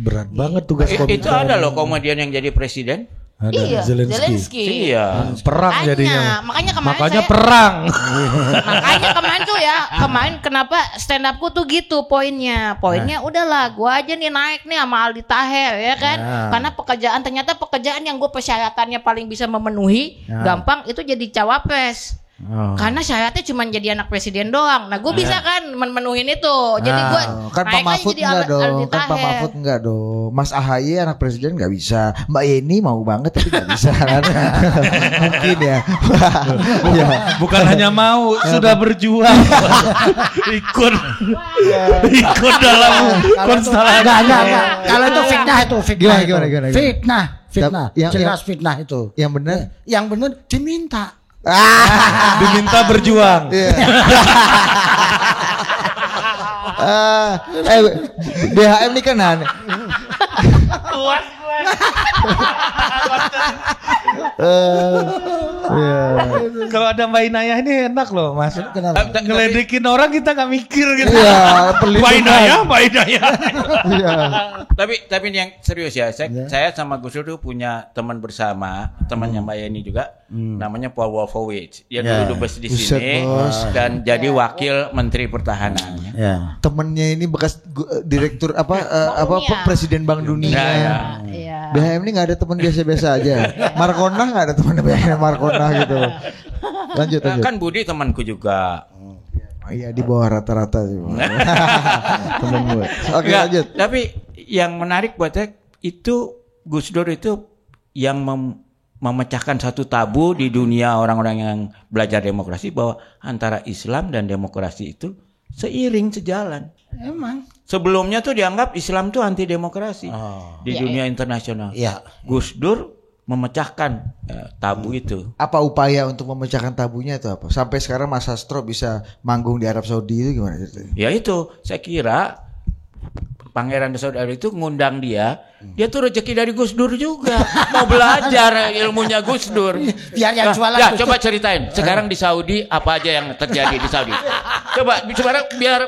berat banget tugas komika. Itu ada loh komedian yang jadi presiden. Iya, Zelensky. Iya. Perang jadinya. Makanya perang. Makanya kemarin kenapa stand upku tuh gitu poinnya. Poinnya udahlah, gua aja nih naik nih sama Aldi Taher ya kan. Karena ternyata pekerjaan yang gue persyaratannya paling bisa memenuhi, gampang itu jadi cawapres. Karena syaratnya cuma jadi anak presiden doang. Nah gue bisa kan memenuhin itu. Jadi gue kan Pak Mahfud enggak dong. Kan Pak Mahfud enggak dong. Mas AHY anak presiden enggak bisa. Mbak Yeni mau banget tapi enggak bisa kan. Mungkin ya. Bukan hanya mau, sudah berjuang. ikut dalam konstelasi. Enggak. Kalau itu fitnah. Gimana? Fitnah. Jelas fitnah itu. Yang benar diminta. Diminta berjuang. BHM nih kan Puas gue. Kalau ada Mbak Inayah ini enak loh Mas. Kenapa? Ngeledekin orang kita nggak mikir gitu. Iya, Mbak Inayah. Iya. Tapi ini yang serius ya. Saya sama Gus Dur tuh punya teman bersama, temannya Mbak Yeni juga, namanya Paul Wolfowitz. Dia dulu dubes di Buset, sini Bos. dan jadi wakil Menteri Pertahanan. Ya. Temennya ini bekas direktur Dunia. Presiden Bank Dunia. Ya. Iya. BHM ini nggak ada teman biasa-biasa aja. Markona nggak ada teman BHM Markona gitu. Lanjut. Kan Budi temanku juga. Oh, iya di bawah rata-rata sih. Temen gue. Oke Nggak, lanjut. Tapi yang menarik buat saya itu Gus Dur itu yang memecahkan satu tabu di dunia orang-orang yang belajar demokrasi bahwa antara Islam dan demokrasi itu seiring sejalan. Emang. Sebelumnya tuh dianggap Islam tuh anti demokrasi di Iya, dunia internasional. Iya. Gus Dur memecahkan tabu itu. Apa upaya untuk memecahkan tabunya itu apa? Sampai sekarang Mas Sastro bisa manggung di Arab Saudi itu gimana ceritanya? Ya itu, saya kira Pangeran Saudi Arabia itu ngundang dia tuh rezeki dari Gus Dur juga. Mau belajar ilmunya Gus Dur. Biar yang jualan Ya, Gus coba Dur. ceritain. Sekarang di Saudi apa aja yang terjadi di Saudi? Coba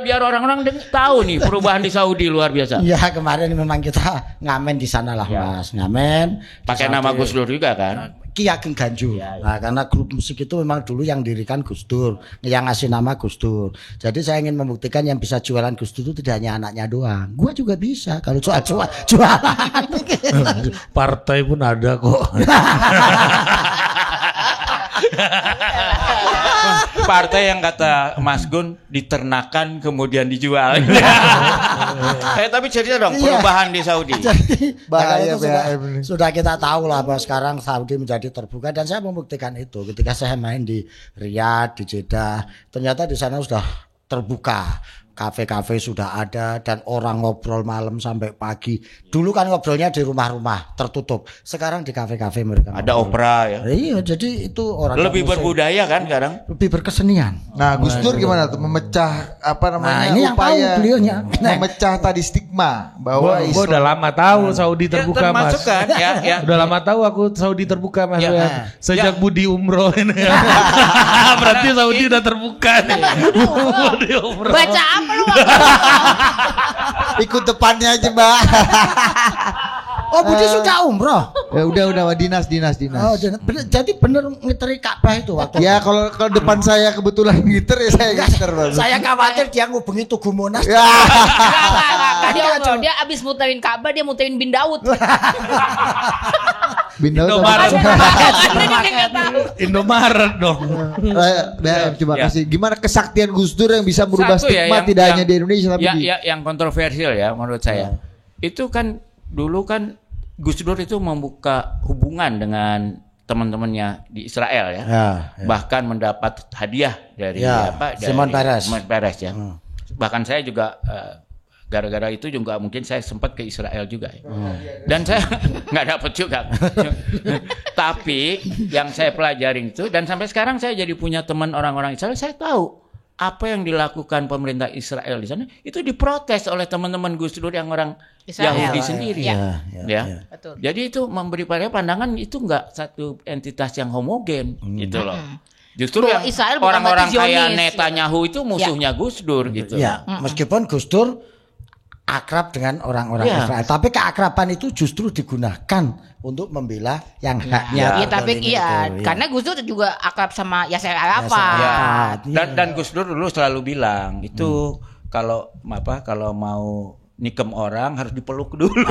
biar orang-orang tahu nih perubahan di Saudi luar biasa. Ya kemarin memang kita ngamen di sana lah Mas, ngamen. Pakai nama Gus Dur juga kan? Ki Ageng Ganju. Nah, karena grup musik itu memang dulu yang dirikan Gus Dur, yang ngasih nama Gus Dur. Jadi saya ingin membuktikan yang bisa jualan Gus Dur itu tidak hanya anaknya doang. Gua juga bisa kalau jualan. Partai pun ada kok. Partai yang kata Mas Gun diternakan kemudian dijual. Tapi cerita dong perubahan di Saudi. Jadi Bahaya itu BHM ini. sudah kita tahu lah bahwa sekarang Saudi menjadi terbuka dan saya membuktikan itu ketika saya main di Riyadh, di Jeddah, ternyata di sana sudah terbuka. Kafe-kafe sudah ada dan orang ngobrol malam sampai pagi. Dulu kan ngobrolnya di rumah-rumah tertutup. Sekarang di kafe-kafe mereka Ada ngobrol. opera ya. Iya, jadi itu orang Lebih musik. berbudaya kan sekarang? Lebih berkesenian. Nah, Gus Dur gimana tuh memecah Nah, ini yang tahu beliaunya. memecah tadi stigma bahwa Gua udah lama tahu Saudi terbuka Mas. termasuk kan ya. Udah lama tahu aku Saudi terbuka Mas. Ya. Ya. Sejak Budi umroh ini. Berarti Saudi udah terbuka nih. Budi umroh. Baca apa lu? ikut depannya aja, Mbak. Oh, Budi sudah umroh. Ya udah dinas. Oh, jadi bener ngiteri Ka'bah itu waktu. Ya kalau depan saya kebetulan ngiter ya saya ngiter, Bang. Saya khawatir dia ngubungi Tugu Monas. Ya. Enggak. Dia abis muterin Ka'bah, dia muterin bin Daud. Indomaret. Indomaret dong. BHM coba Ya. kasih gimana kesaktian Gus Dur yang bisa merubah Satu ya, stigma yang- tidak yang- hanya di Indonesia tapi di yang kontroversial ya menurut saya. Itu kan dulu kan Gus Dur itu membuka hubungan dengan teman-temannya di Israel ya. Bahkan mendapat hadiah dari dari Shimon Peres. Shimon Peres ya. Bahkan saya juga gara-gara itu juga mungkin saya sempat ke Israel juga ya. Dan saya nggak dapat juga. Tapi yang saya pelajarin itu dan sampai sekarang saya jadi punya teman orang-orang Israel, saya tahu apa yang dilakukan pemerintah Israel di sana itu diprotes oleh teman-teman Gus Dur yang orang Israel. Yahudi sendiri. Ya. Ya. Betul. Jadi itu memberi pandangan itu nggak satu entitas yang homogen gitu loh. Justru Bahwa yang Israel bukan orang-orang berarti kayak Zionis, Netanyahu itu musuhnya Gus Dur gitu. Ya, meskipun Gus Dur akrab dengan orang-orang Ya. Israel, tapi keakraban itu justru digunakan untuk membela yang haknya. Iya, tapi ini iya, itu, ya. karena Gus Dur juga akrab sama Yasser Yasser Arafat. Ya. Arafat, iya. Dan Gus Dur dulu selalu bilang itu kalau mau nikem orang harus dipeluk dulu.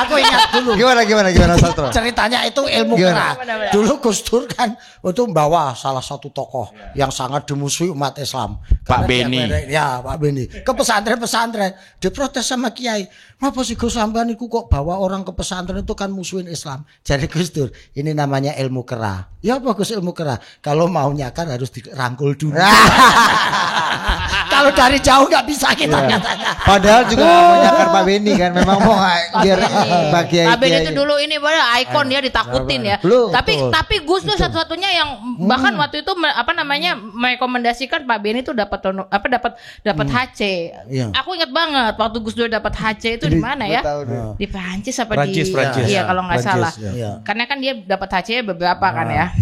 Aku ingat dulu. gimana Sastro? Ceritanya itu ilmu Gimana? kera. Dulu Gus Dur kan itu membawa salah satu tokoh yang sangat dimusuhi umat Islam. Pak Karena dia Beni. Ya, Pak Beni. Ke pesantren-pesantren, diprotes sama kiai. Ngapa sih Gus sampean iku kok bawa orang ke pesantren itu kan musuhin Islam. Jadi Gus Dur, ini namanya ilmu kera. Ya bagus ilmu kera. Kalau maunya kan harus dirangkul dulu. Kalau dari jauh nggak bisa kita katanya. Padahal juga menyakar Pak Beni kan, memang mau biar Pak Kiai. Pak Beni itu dulu ini pada ikon dia ditakutin ya. Tapi Gus Dur satu-satunya yang bahkan waktu itu merekomendasikan Pak Beni itu dapat HC. Aku ingat banget waktu Gus Dur dapat HC itu di mana ya? Di Prancis apa Prancis. Iya kalau nggak salah. Ya. Karena kan dia dapat HC beberapa kan ya.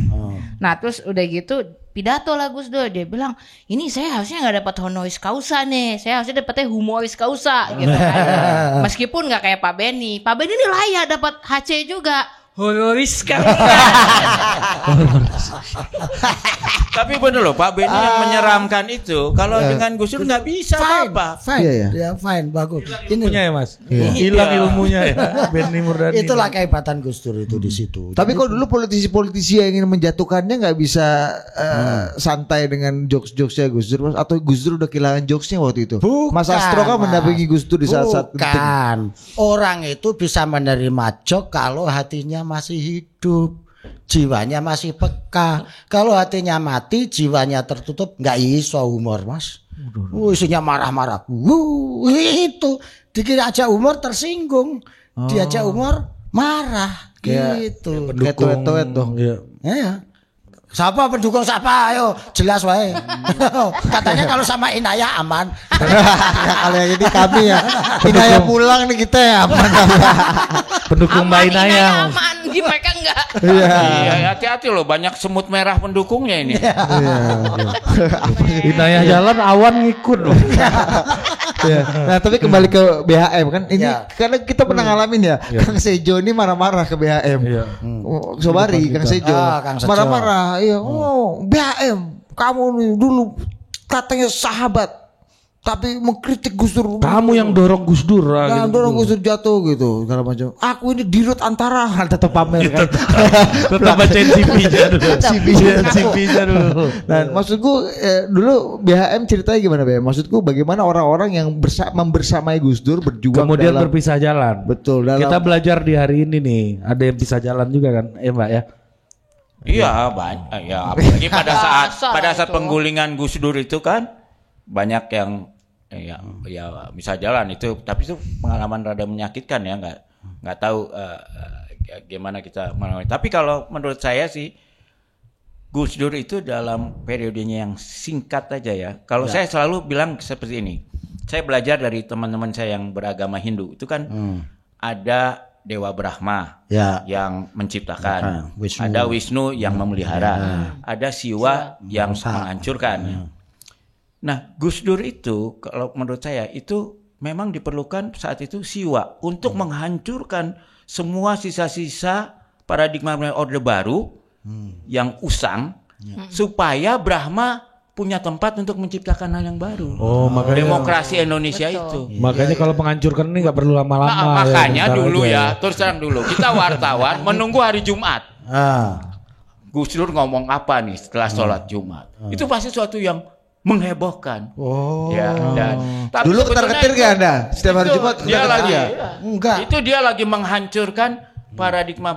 Nah terus udah gitu pidato lah Gus Dur, dia bilang ini saya harusnya nggak dapat honoris causa nih, saya harusnya dapatnya humoris causa gitu kan. Meskipun nggak kayak Pak Beni ini layak dapat HC juga. Honoris causa. Tapi bener loh Pak Beni yang menyeramkan itu. Kalau dengan Gus Dur nggak bisa apa-apa. Fine, bagus. Ini Punya ya Mas. Hilang ilmunya ya. Beni Murdani. itulah kehebatan Gus Dur itu di situ. Tapi kok dulu politisi-politisi yang ingin menjatuhkannya nggak bisa santai dengan jokes-jokesnya Gus Dur, atau Gus Dur udah kehilangan jokesnya waktu itu? Mas Astro kan mendampingi Gus Dur di saat-saat penting. Orang itu bisa menerima jok kalau hatinya masih hidup, jiwanya masih peka. Kalau hatinya mati, jiwanya tertutup, nggak iso humor Mas. Isinya marah-marah. Itu dikira aja humor tersinggung, diajak humor marah gitu. Kayak tuet-tuet dong. Ya. Siapa pendukung siapa? Ayo jelas wae. Katanya kalau sama Inaya aman. Kalau yang ini kami ya. Inaya pulang nih kita ya aman. Pendukung Mbak Inaya. Aman, di mereka enggak. Iya, hati-hati loh, banyak semut merah pendukungnya ini. Inaya jalan awan ngikut loh. Nah tapi kembali ke BHM kan ini karena kita pernah ngalamin ya. Kang Sejo ini marah-marah ke BHM. Sobari Kang Sejo marah-marah. Iya, BHM kamu nih dulu katanya sahabat tapi mengkritik Gus Dur. Kamu yang dorong Gus Dur gitu. Dorong Gus Dur jatuh gitu segala macam. Aku ini dirut antara tetap pamer kan. Tetap bacain CV-nya dulu. Nah, maksudku dulu BHM ceritanya gimana BHM? Maksudku bagaimana orang-orang yang membersamai Gus Dur berjuang kemudian berpisah jalan. Betul. Kita belajar di hari ini nih, ada yang pisah jalan juga kan, ya Mbak ya. Iya banyak ya, apalagi pada saat penggulingan Gus Dur itu kan banyak yang ya bisa jalan itu, tapi itu pengalaman rada menyakitkan ya, nggak tahu gimana kita mengalami. Tapi kalau menurut saya sih Gus Dur itu dalam periodenya yang singkat aja ya. Kalau saya selalu bilang seperti ini, saya belajar dari teman-teman saya yang beragama Hindu itu kan ada Dewa Brahma yang menciptakan, ada Wisnu yang memelihara, ada Siwa yang menghancurkan. Nah, Gus Dur itu kalau menurut saya itu memang diperlukan saat itu Siwa untuk menghancurkan semua sisa-sisa paradigma Orde Baru yang usang supaya Brahma punya tempat untuk menciptakan hal yang baru. Makanya demokrasi Indonesia itu. Makanya kalau menghancurkan ini nggak perlu lama-lama. Makanya dulu terus terang dulu kita wartawan menunggu hari Jumat. Gus Dur ngomong apa nih setelah sholat Jumat? Itu pasti sesuatu yang menghebohkan. Tapi dulu ketar-ketir gak Anda? Setiap hari Jumat dia lagi enggak. Itu dia lagi menghancurkan paradigma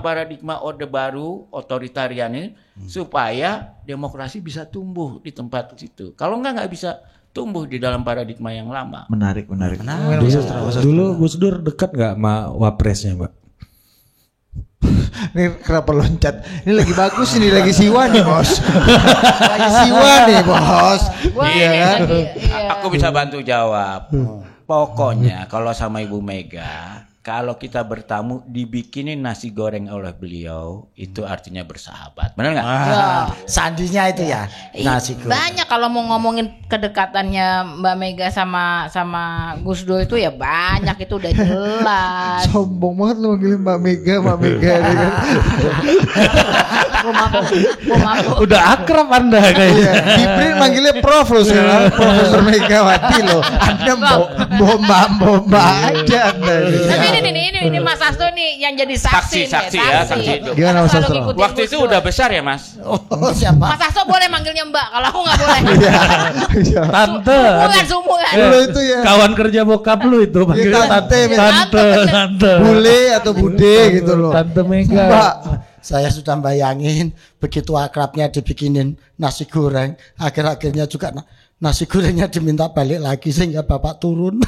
Orde Baru otoritarian ini supaya demokrasi bisa tumbuh di tempat situ. Kalau nggak bisa tumbuh di dalam paradigma yang lama. Menarik. Dulu Gus Dur dekat nggak sama wapresnya, Mbak? Ini kenapa loncat? Ini lagi bagus, ini lagi Siwa nih bos. Lagi Siwa nih bos. Iya kan? Aku bisa bantu jawab. Pokoknya kalau sama Ibu Mega, kalau kita bertamu dibikinin nasi goreng oleh beliau, itu artinya bersahabat. Benar nggak? Sandinya itu ya. Nasi goreng. Banyak kalau mau ngomongin kedekatannya Mbak Mega sama Gus Dur itu ya banyak, itu udah jelas. Sombong banget lu manggilin Mbak Mega kan. Udah akrab Anda kayaknya. Dibrin manggilnya Prof lo sekarang, Profesor Megawati lo. Anda bomba aja Anda. Tapi ini Mas Astro nih yang jadi saksi itu. Gimana Mas Astro? Waktu itu udah besar ya Mas? Siapa? Mas Astro boleh manggilnya Mbak, kalau aku nggak boleh. Tante. Sumuran. Lu itu ya. Kawan kerja bokap lu itu panggilnya tante. Tante. Bule atau bude gitu loh. Tante Mega. Mbak, Saya sudah bayangin begitu akrabnya dibikinin nasi goreng, akhir-akhirnya juga nasi gorengnya diminta balik lagi sehingga bapak turun.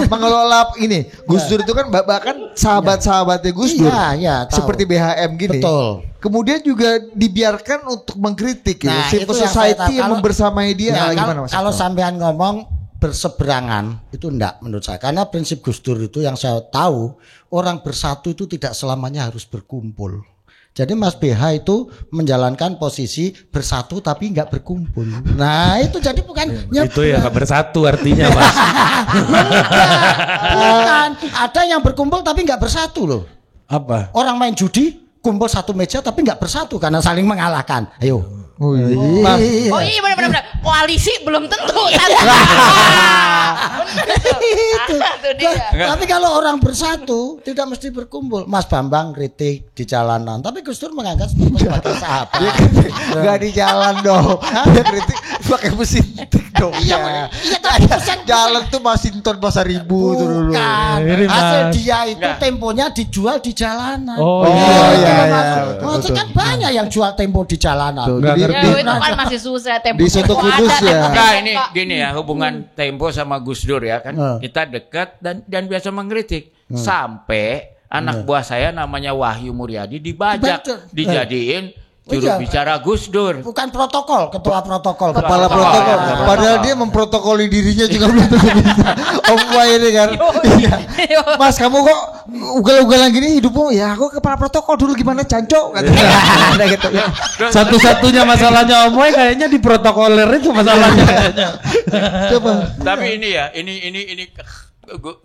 Mengelola ini Gus Dur itu kan bahkan sahabat-sahabatnya Gus Dur seperti BHM gini. Betul. Kemudian juga dibiarkan untuk mengkritik civil society yang membersamai dia. Gimana Mas? Kalau sampean ngomong berseberangan itu enggak menurut saya, karena prinsip Gus Dur itu yang saya tahu, orang bersatu itu tidak selamanya harus berkumpul. Jadi Mas BH itu menjalankan posisi bersatu tapi nggak berkumpul. Nah itu jadi bukan itu ya nggak bersatu artinya Mas. Bukan. Ada yang berkumpul tapi nggak bersatu loh. Apa? Orang main judi kumpul satu meja tapi nggak bersatu karena saling mengalahkan. Ayo. Oh iya benar. Koalisi belum tentu. Tapi kalau orang bersatu tidak mesti berkumpul. Mas Bambang kritik di jalanan, tapi Gus Dur menganggap sebagai sahabat. Enggak di jalan dong. Dia kritik pakai mesin tik dong. Iya tapi jalan tuh Masinton Pasaribu tuh dulu. Hasil dia itu temponya dijual di jalanan. Oh iya. Itu kan banyak yang jual tempo di jalanan. Ya, itu kan masih susah tempo. Di Soto Kudus ya. Nah ini gini ya, hubungan Tempo sama Gus Dur ya kan. Kita dekat dan biasa mengkritik. Sampai anak buah saya namanya Wahyu Muryadi dibajak, dijadiin juru bicara Gus Dur. Bukan protokol, ketua protokol. Kepala protokol. Padahal dia memprotokoli dirinya juga belum tentu bisa. Om Wai ini kan. Mas kamu kok ugal-ugalan gini hidupmu? Ya aku kepala protokol dulu gimana Canco? Ada gitu. Satu-satunya masalahnya Om Wai kayaknya di protokoler itu masalahnya kayaknya. Coba. Tapi ini ya, ini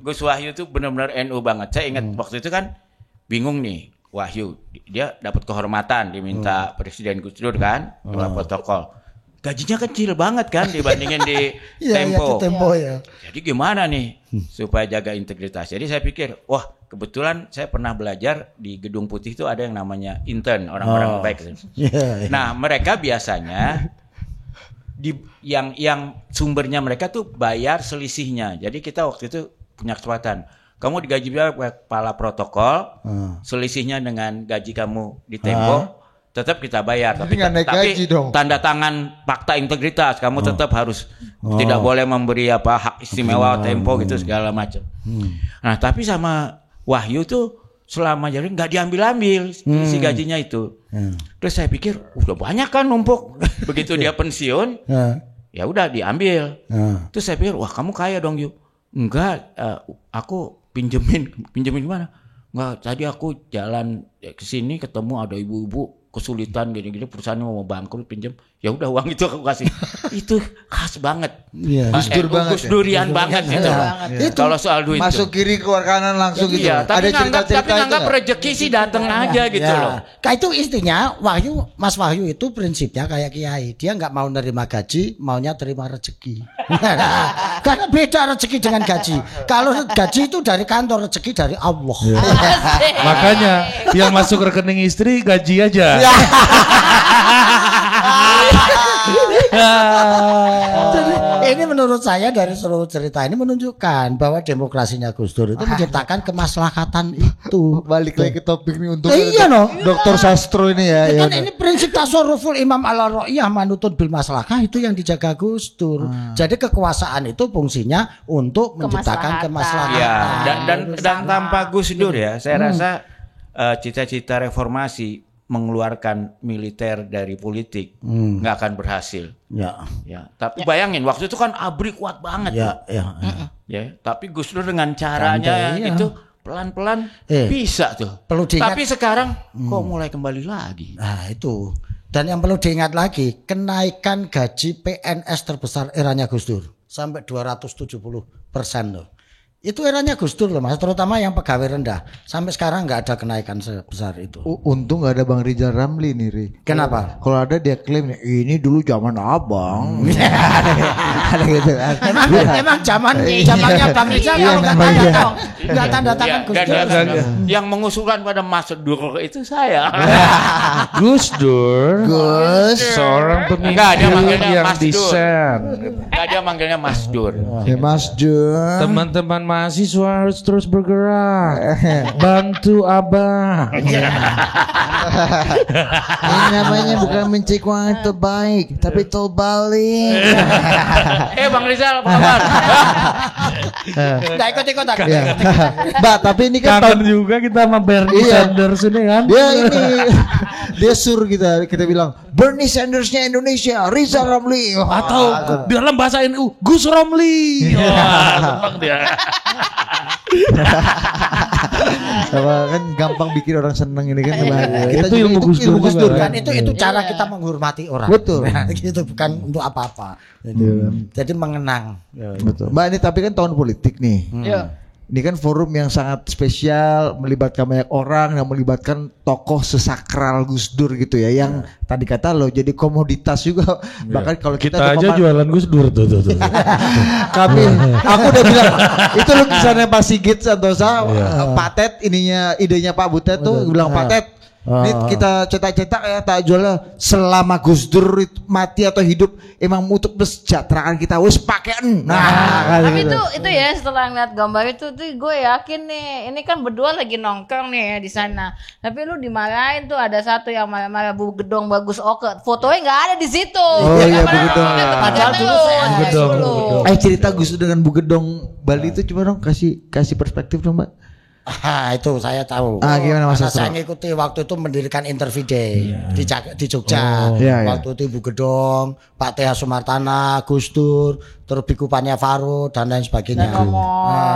Gus Wahyu tuh benar-benar NU banget. Saya ingat waktu itu kan bingung nih. Wahyu, dia dapat kehormatan, diminta Presiden Gus Dur kan, protokol. Gajinya kecil banget kan dibandingin di Tempo. Jadi gimana nih supaya jaga integritas? Jadi saya pikir, wah kebetulan saya pernah belajar di Gedung Putih itu ada yang namanya intern, orang-orang baik. Nah mereka biasanya yang sumbernya mereka tuh bayar selisihnya. Jadi kita waktu itu punya kesempatan. Kamu digaji kepala protokol, selisihnya dengan gaji kamu di Tempo, tetap kita bayar. Tapi tanda tangan fakta integritas, kamu tetap harus tidak boleh memberi hak istimewa Tempo gitu segala macam. Nah tapi sama Wahyu tuh selama jadi nggak diambil si gajinya itu. Terus saya pikir udah banyak kan numpuk. Begitu dia pensiun, ya udah diambil. Terus saya pikir wah kamu kaya dong Yu. Enggak, aku pinjemin gimana? Enggak, tadi aku jalan ke sini ketemu ada ibu-ibu kesulitan gini-gini perusahaan mau bangkrut pinjam. Ya udah uang itu aku kasih. Itu khas banget. Gus Dur banget. Gus Durian banget gitu. Kalau soal duit masuk kiri keluar kanan langsung gitu. Iya, tapi nganggap rezeki sih datang aja gitu loh. Kayak itu istinya Mas Wahyu itu prinsipnya kayak kiai. Dia nggak mau nerima gaji, maunya terima rezeki. Karena beda rezeki dengan gaji. Kalau gaji itu dari kantor, rezeki dari Allah. Makanya yang masuk rekening istri gaji aja. Jadi, ini menurut saya dari seluruh cerita ini menunjukkan bahwa demokrasinya Gus Dur itu menciptakan kemaslahatan itu. Balik lagi ke topik ini untuk Dokter Sastro ini ya. Kan ini prinsip tasarruful Imam Al-Ra'iyah manutun bil maslahah itu yang dijaga Gus Dur. Jadi kekuasaan itu fungsinya untuk menciptakan kemaslahatan. Ya, dan tanpa Gus Dur ya, saya rasa cita-cita reformasi mengeluarkan militer dari politik nggak akan berhasil. Ya. Tapi bayangin waktu itu kan ABRI kuat banget. Ya. Tapi Gus Dur dengan caranya itu pelan-pelan bisa tuh. Tapi sekarang kok mulai kembali lagi. Nah itu. Dan yang perlu diingat lagi, kenaikan gaji PNS terbesar eranya Gus Dur sampai 270% loh. Itu eranya Gus Dur loh Mas, terutama yang pegawai rendah. Sampai sekarang nggak ada kenaikan sebesar itu. Untung nggak ada Bang Rizal Ramli nih, Ri. Kenapa? Kalau ada dia klaim ini dulu zaman abang. Ada gitu. Emang zamannya Bang Rizal kalau nggak tanda tangan Gus Dur. Yang mengusulkan pada Mas Dur itu saya. Gus Dur. Seorang pemimpin Enggak, dia manggilnya yang Mas Dur. desain. Enggak, dia manggilnya Mas Dur. Ya Mas Dur. Teman-teman mahasiswa harus terus bergerak. Bantu abang. Ini namanya bukan mencari uang terbaik, tapi tol balik. Bang Rizal, apa kabar? Nggak ikut-ikutan. Ya. Mbak, tapi ini kan Kangen juga kita sama Bernie Iya. Sanders ini kan. Dia sur kita bilang Bernie Sandersnya Indonesia, Rizal Ramli. Atau dalam bahasa NU Gus Romli. Wah, seneng dia. Sama kan gampang bikin orang seneng ini kan. Kita Itu juga ilmu Gus Dur Gus Dur juga. kan. Kan itu cara kita menghormati orang. Betul. Gitu bukan untuk apa-apa. Jadi mengenang. Betul. Mbak, ini tapi kan tahun politik nih. Iya. Ini kan forum yang sangat spesial, melibatkan banyak orang, yang melibatkan tokoh sesakral Gus Dur gitu ya, yang tadi kata lo jadi komoditas juga. Bahkan kalau Kita kita aja jualan Gus Dur tuh. kami, aku udah bilang itu lukisannya Pak Sigit Santosa, Pak Ted idenya Pak Butet tuh bilang Pak Ted. Ini kita cetak-cetak ya, tak jualnya selama Gus Dur mati atau hidup emang untuk kesejahteraan kita wis pakaian. Tapi itu ya setelah ngeliat gambar itu tuh gue yakin nih ini kan berdua lagi nongkrong nih ya di sana. Tapi lu dimarahin tuh ada satu yang marah-marah Bu Gedong Bagus Oke. Fotonya nggak ada di situ. Oh iya, Bu Gedong. Padahal dulu Cerita Gus Dur dengan Bu Gedong Bali itu coba dong kasih perspektif dong, Mbak. Itu saya tahu. Gimana Mas Karena Astro? saya ngikuti waktu itu mendirikan Interview Day di Jogja. Waktu itu Ibu Gedong, Pak TH Sumartana, Gus Dur, terus Biku Panya Faro dan lain sebagainya. Dan Romo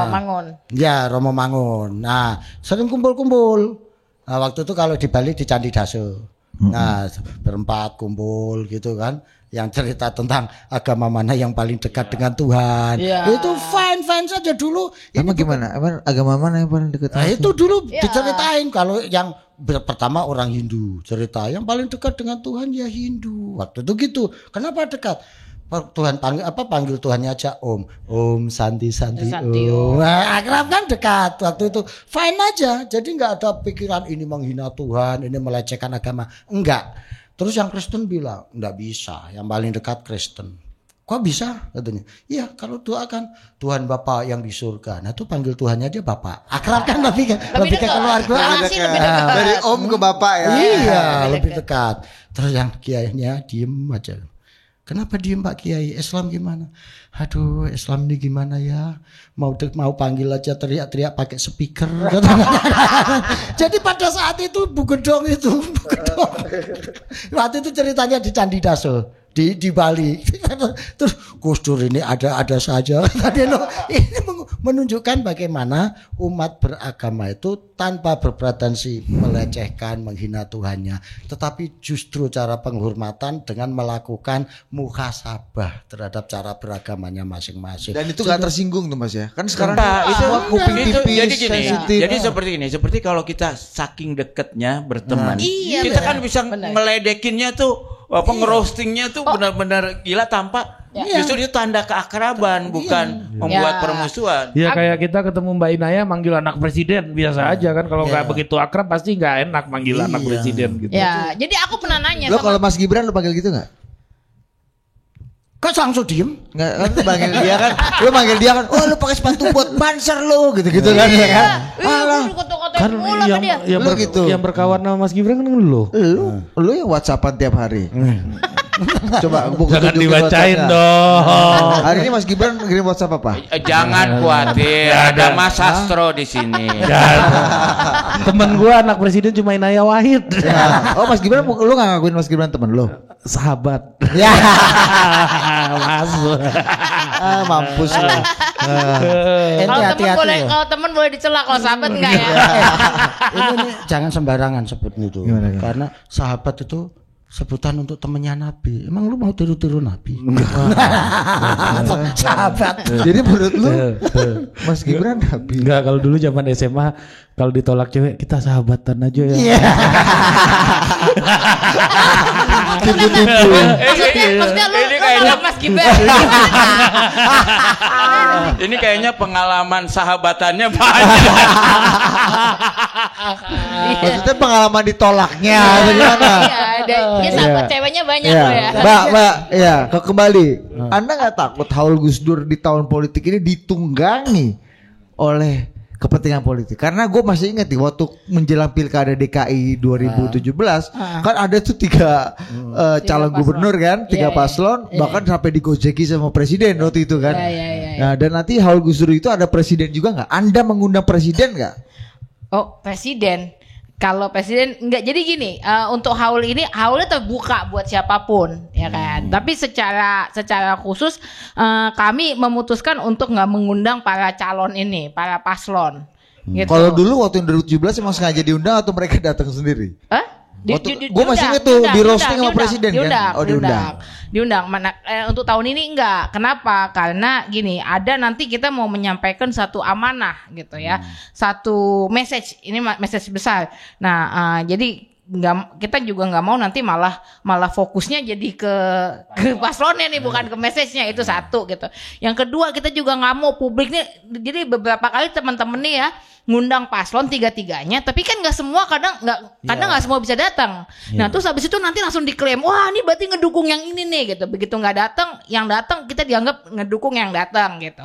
Mangun. Ya, Romo Mangun. Nah, sering kumpul-kumpul. Nah, waktu itu kalau di Bali di Candi Daso. Nah, berempat kumpul gitu kan. Yang cerita tentang agama mana yang paling dekat dengan Tuhan. Itu fine saja dulu. Emang gimana? Emang agama mana yang paling dekat? Nah, itu dulu diceritain kalau yang pertama orang Hindu cerita yang paling dekat dengan Tuhan ya Hindu. Waktu itu gitu. Kenapa dekat? Tuhan panggil Tuhannya aja Om Santi Om. Nah, akrab kan dekat waktu itu. Fine aja. Jadi nggak ada pikiran ini menghina Tuhan, ini melecehkan agama. Enggak. Terus yang Kristen bilang enggak bisa, yang paling dekat Kristen. Kok bisa? Katanya. Iya, kalau doakan Tuhan Bapa yang di surga. Nah, itu panggil Tuhannya dia Bapak. Akrab kan lebih ke keluarga. Dari om ke bapak ya. Iya, lebih dekat. Terus yang kiainya diem aja. Kenapa diem Pak Kiai? Islam gimana? Aduh, Islam ini gimana ya? Mau panggil aja teriak-teriak pakai speaker. Jadi pada saat itu Bu Gedong. Waktu itu ceritanya di Candi Daso di Bali. Terus Gus Dur ini ada saja. Tadi ini menunjukkan bagaimana umat beragama itu tanpa berpretensi melecehkan, menghina Tuhannya, tetapi justru cara penghormatan dengan melakukan muhasabah terhadap cara beragamanya masing-masing. Dan itu nggak tersinggung tuh Mas ya? Kan sekarang itu kuping itu tipis, jadi gini. sensitif. Jadi seperti ini. Seperti kalau kita saking deketnya berteman, Iya, kita kan benar. bisa ngeledekinnya tuh, ngerostingnya tuh benar-benar gila tanpa justru itu tanda keakraban, bukan membuat permusuhan. Ya kayak kita ketemu Mbak Inaya manggil anak presiden biasa aja kan, kalau nggak begitu akrab pasti nggak enak manggil anak presiden gitu. Ya, jadi aku pernah nanya Lo sama kalau Mas Gibran lo panggil gitu nggak? Kok langsung diem? Nggak kan lo panggil dia kan? Lo panggil dia kan? Oh lo pakai sepatu buat banser lo gitu-gitu kan ya kan? Alah, Kan yang berkawan sama Mas Gibran kan lo. Lo yang WhatsAppan tiap hari. Coba Jangan dibacain dong. Hari ini Mas Gibran ngirim WhatsApp apa? Jangan khawatir, ada Mas Astro di sini. Temen gue anak presiden cuma Inaya Wahid. Ya. Oh Mas Gibran, lo nggak ngakuin Mas Gibran temen lo? Sahabat. Ya. Masuk. Mampus lo. Kalau temen boleh dicela, kalau sahabat enggak ya. Ini jangan sembarangan sebut itu. Gimana? Karena sahabat itu sebutan untuk temennya Nabi. Emang lu mau tiru-tiru Nabi? Sahabat. Jadi menurut lu Mas Gibran Nabi? Enggak, kalau dulu zaman SMA kalau ditolak cewek kita sahabatan aja ya. Iya. Maksudnya lu kayaknya Mas Gibran. Ini kayaknya pengalaman sahabatannya banyak. Maksudnya pengalaman ditolaknya atau gimana? Iya, dia sahabat ceweknya banyak loh ya. Mbak, ya, kembali. Anda nggak takut Haul Gus Dur di tahun politik ini ditunggangi oleh kepentingan politik? Karena gue masih ingat nih waktu menjelang pilkada DKI 2017 kan ada tuh tiga calon gubernur kan, tiga paslon, bahkan sampai digojeki sama presiden waktu itu kan. Nah, dan nanti Haul Gus Dur itu ada presiden juga nggak? Anda mengundang presiden nggak? Oh, presiden. Kalau presiden enggak, jadi gini, untuk haul ini haulnya terbuka buat siapapun, ya kan. Tapi secara khusus kami memutuskan untuk nggak mengundang para calon ini, para paslon. Gitu. Kalau dulu waktu 2017 emang sengaja diundang atau mereka datang sendiri? Gue masih inget tuh di roasting sama presiden kan? Oh diundang. Untuk tahun ini enggak. Kenapa? Karena gini, ada nanti kita mau menyampaikan satu amanah gitu ya, satu message. Ini message besar. Nah, jadi kita juga nggak mau nanti malah fokusnya jadi ke paslonnya nih, bukan ke message-nya. Itu satu gitu. Yang kedua, kita juga nggak mau publik nih. Jadi beberapa kali teman-teman nih ya ngundang paslon tiga-tiganya, tapi kan nggak semua, kadang nggak semua bisa datang. Nah terus habis itu nanti langsung diklaim, wah ini berarti ngedukung yang ini nih gitu. Begitu nggak datang, yang datang kita dianggap ngedukung yang datang gitu.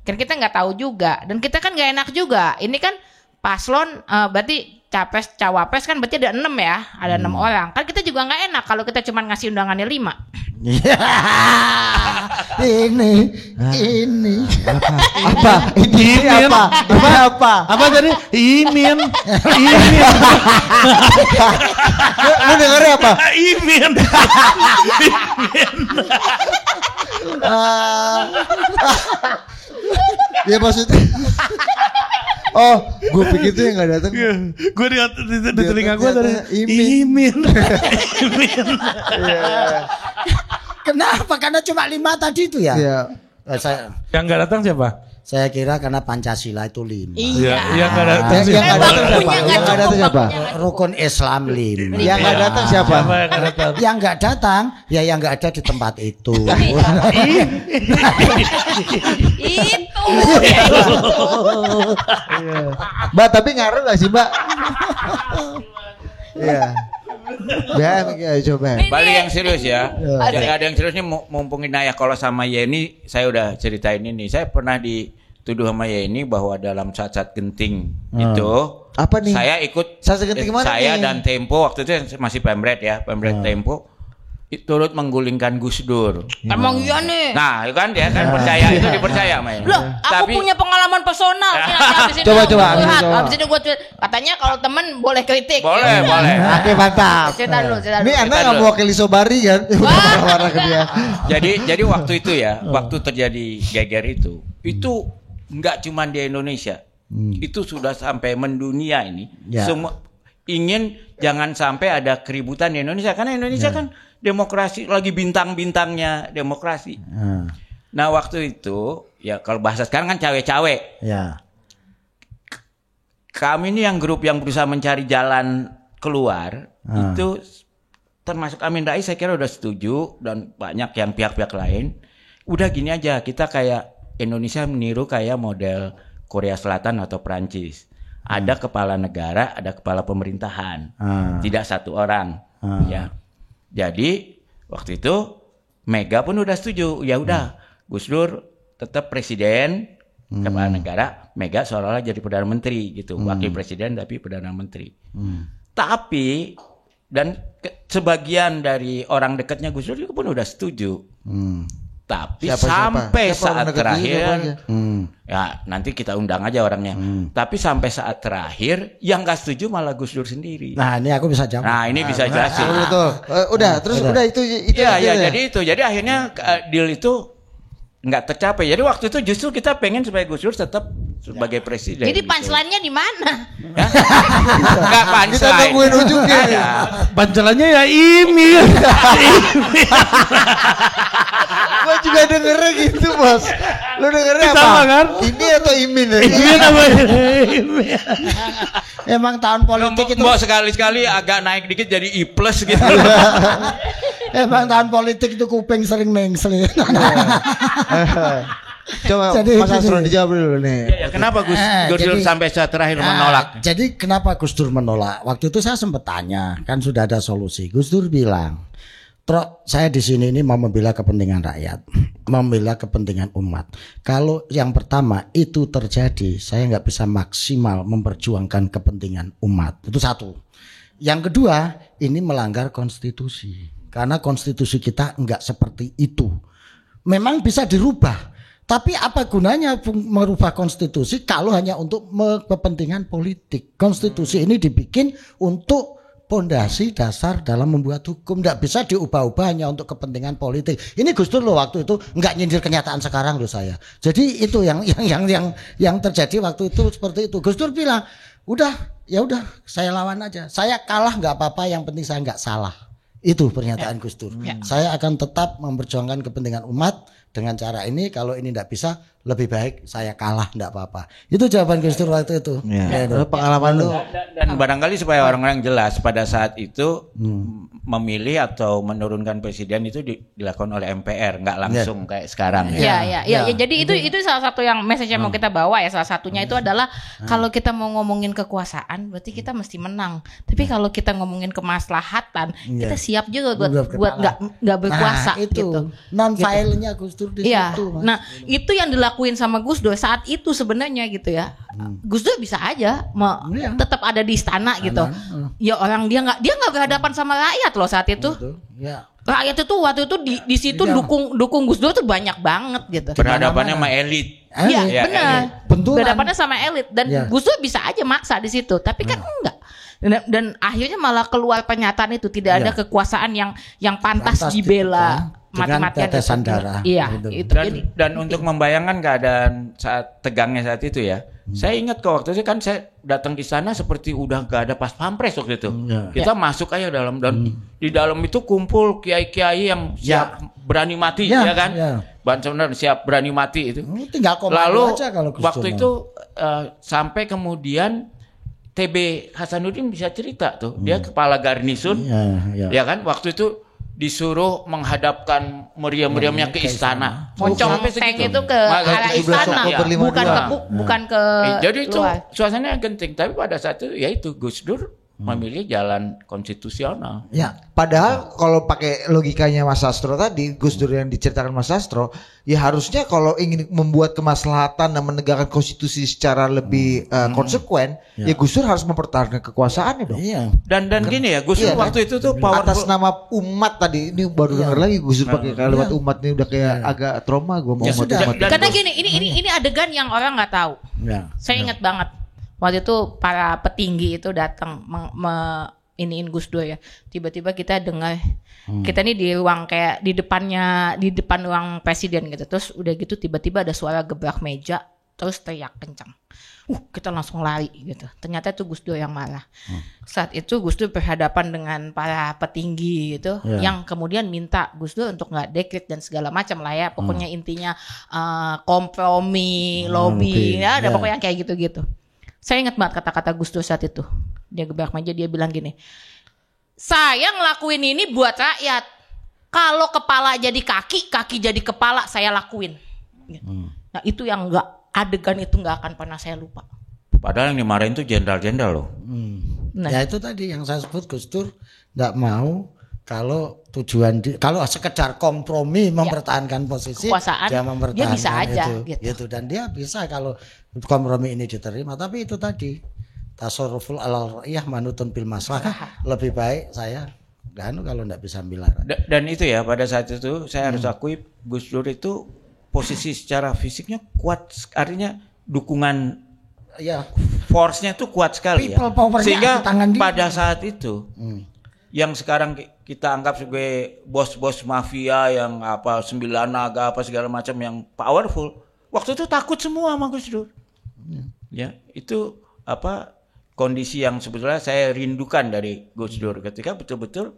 Kan kita nggak tahu juga, dan kita kan nggak enak juga. Ini kan paslon berarti capres cawapres kan berarti ada 6 ya, ada 6 orang. Kan kita juga nggak enak kalau kita cuma ngasih undangannya 5. Ini Apa tadi? Imin. Lu dengarnya apa? Imin. Ya maksudnya oh, gue pikir tuh yang nggak datang. Gue di telinga gue tadi Imin. Kenapa? Karena cuma 5 tadi itu ya. Yang nggak datang siapa? Saya kira karena Pancasila itu 5. Iya. Yang nggak datang Yang nggak datang siapa? Yang nggak datang siapa? Rukun Islam 5. Yang nggak datang siapa? Yang nggak datang ya yang nggak ada di tempat itu. Itu. Mbak, tapi ngaruh gak sih Mbak? Iya. Ya, coba. Balik yang serius ya. Yang ada yang serius nih, mumpung Inayah. Kalau sama Yeni, saya udah ceritain ini. Saya pernah dituduh sama Yeni bahwa dalam saat-saat genting itu, apa nih? Saya ikut. Saat genting mana saya nih? dan Tempo waktu itu masih Pemret ya, Pemret Tempo. Turut menggulingkan Gus Dur. Emang iya nih. Nah, kan dia kan percaya, itu dipercaya main. Loh, aku punya pengalaman personal. Coba. Habis itu gue katanya kalau temen boleh kritik. Boleh. Oke, mantap. Cerita dulu. Ini Anda nggak mewakili Sobari kan? Marah ke dia. Jadi waktu itu ya, waktu terjadi geger itu nggak cuma di Indonesia. Itu sudah sampai mendunia ini. Semua ingin jangan sampai ada keributan di Indonesia, karena Indonesia kan demokrasi, lagi bintang-bintangnya demokrasi. Nah waktu itu ya, kalau bahasa sekarang kan cawe-cawe. Ya. Kami ini yang grup yang berusaha mencari jalan keluar, itu termasuk Amin Rais, saya kira udah setuju, dan banyak yang pihak-pihak lain. Udah gini aja, kita kayak Indonesia meniru kayak model Korea Selatan atau Prancis. Ada kepala negara, ada kepala pemerintahan, tidak satu orang. Ya. Jadi waktu itu Mega pun udah setuju. Ya udah, Gus Dur tetap presiden, kepala negara, Mega seolah-olah jadi perdana menteri gitu, wakil presiden tapi perdana menteri. Tapi dan sebagian dari orang dekatnya Gus Dur juga pun udah setuju. Tapi sampai saat terakhir, ya nanti kita undang aja orangnya. Tapi sampai saat terakhir, yang nggak setuju malah Gus Dur sendiri. Nah ini aku bisa jawab. Nah ini bisa jelasin. Betul. Udah itu. Jadi akhirnya deal itu nggak tercapai. Jadi waktu itu justru kita pengen supaya Gus Dur tetap sebagai presiden. Jadi gitu. punchline-nya di mana? Enggak Kita punchline. tungguin ujungnya. Pancelannya ya ini. Gua juga dengernya gitu, Bos. Lu dengernya apa? Sama kan? Ini atau Imin ya? Ini namanya. Emang tahun politik itu Mbok sekali-sekali agak naik dikit jadi I+ gitu. emang tahun politik itu kuping sering mengsel. Coba Jadi Mas Astro gini. dijawab dulu nih. Ya, kenapa Gus Dur jadi- sampai saat terakhir menolak? Jadi kenapa Gus Dur menolak? Waktu itu saya sempat tanya, kan sudah ada solusi. Gus Dur bilang, "Trok, saya di sini ini mau membela kepentingan rakyat, membela kepentingan umat. Kalau yang pertama itu terjadi, saya nggak bisa maksimal memperjuangkan kepentingan umat." Itu satu. Yang kedua, ini melanggar konstitusi. Karena konstitusi kita nggak seperti itu. Memang bisa dirubah. Tapi apa gunanya merubah konstitusi kalau hanya untuk kepentingan politik? Konstitusi ini dibikin untuk pondasi dasar dalam membuat hukum. Tidak bisa diubah-ubah hanya untuk kepentingan politik. Ini Gus Dur loh waktu itu nggak nyindir kenyataan sekarang loh saya. Jadi itu yang terjadi waktu itu seperti itu. Gus Dur bilang, ya udah saya lawan aja. Saya kalah nggak apa-apa. Yang penting saya nggak salah. Itu pernyataan Gus Dur. Saya akan tetap memperjuangkan kepentingan umat. Dengan cara ini, kalau ini tidak bisa, lebih baik saya kalah, tidak apa-apa. Itu jawaban Gus Dur waktu itu. Ya. Pengalaman lu. Dan barangkali supaya orang-orang jelas pada saat itu memilih atau menurunkan presiden itu dilakukan oleh MPR, nggak langsung kayak sekarang. Ya, jadi itu salah satu yang message yang mau kita bawa ya. Salah satunya itu adalah kalau kita mau ngomongin kekuasaan, berarti kita mesti menang. Tapi kalau kita ngomongin kemaslahatan, kita siap juga buat nggak berkuasa Nah, itu gitu. non-filenya Gus Dur di Iya. situ. Mas. Nah, itu yang dilakuin sama Gus Dur saat itu sebenarnya gitu ya. Gus Dur bisa aja tetap ada di istana gitu. Ya orang dia nggak berhadapan sama rakyat loh saat itu. Ya. Rakyat itu waktu itu di situ dukung Gus Dur tuh banyak banget gitu. Berhadapannya sama elit. Iya, Ya, benar. Benturan. Berhadapannya sama elit dan Ya. Gus Dur bisa aja maksa di situ, tapi kan enggak. Dan akhirnya malah keluar pernyataan itu tidak ada kekuasaan yang pantas dibela dengan mati-matian. tetesan darah. Iya, Gitu. itu. Dan, Jadi dan untuk membayangkan keadaan saat tegangnya saat itu ya, saya ingat ke waktu itu kan saya datang di sana seperti udah gak ada pas pampres waktu itu. Kita masuk aja dalam dan di dalam itu kumpul kiai-kiai yang siap berani mati ya kan. Bantuan siap berani mati itu. Tinggal komando Lalu aja kalau Gus waktu Dur itu sampai kemudian TB Hasanuddin bisa cerita tuh, dia kepala garnisun, ya kan, waktu itu disuruh menghadapkan meriam-meriamnya ke istana. Moncong sampai segitu. itu ke arah istana, Oktober 52. bukan ke Jadi itu luar. suasananya genting, tapi pada saat itu ya itu Gus Dur memilih jalan konstitusional. Ya, padahal kalau pakai logikanya Mas Astro tadi, Gus Dur yang diceritakan Mas Astro, ya harusnya kalau ingin membuat kemaslahatan dan menegakkan konstitusi secara lebih konsekuen, ya Gus Dur harus mempertahankan kekuasaannya dong. Iya. Dan gini ya, Gus Dur waktu itu tuh Atas powerful. nama umat tadi, ini baru dengar lagi Gus Dur pakai kalimat umat ini udah kayak agak trauma gue mau Ya umat. sudah. Dan Karena gini, ini adegan yang orang nggak tahu. Ya. Saya ingat banget waktu itu para petinggi itu datang iniin Gus Dur ya. Tiba-tiba kita dengar kita nih di ruang kayak di depan ruang presiden gitu. Terus udah gitu tiba-tiba ada suara gebrak meja, terus teriak kencang. Kita langsung lari gitu. Ternyata itu Gus Dur yang marah. Saat itu Gus Dur berhadapan dengan para petinggi gitu, yang kemudian minta Gus Dur untuk nggak dekret dan segala macam lah ya. Pokoknya intinya kompromi, lobby, ya ada pokoknya kayak gitu-gitu. Saya ingat banget kata-kata Gus Dur saat itu. Dia gebrak meja, dia bilang gini, saya ngelakuin ini buat rakyat. Kalau kepala jadi kaki, kaki jadi kepala, saya lakuin. Nah itu yang adegan itu nggak akan pernah saya lupa. Padahal yang dimarahin tuh jenderal-jenderal loh. Nah. Ya itu tadi yang saya sebut Gus Dur tidak mau kalau tujuan kalau sekedar kompromi mempertahankan posisi Kekuasaan, dia mempertahankan dia bisa aja, itu, gitu. dan dia bisa kalau kompromi ini diterima. Tapi itu tadi tasarruful alal ra'iyah manutun bil maslahah, lebih baik saya kalau tidak bisa bilang. Dan itu ya pada saat itu saya harus akui Gus Dur itu posisi secara fisiknya kuat, artinya dukungan force-nya itu kuat sekali ya. Sehingga pada saat itu yang sekarang kita anggap sebagai bos-bos mafia yang apa 9 naga apa segala macam yang powerful, waktu itu takut semua sama Gus Dur. Ya, itu kondisi yang sebetulnya saya rindukan dari Gus Dur ketika betul-betul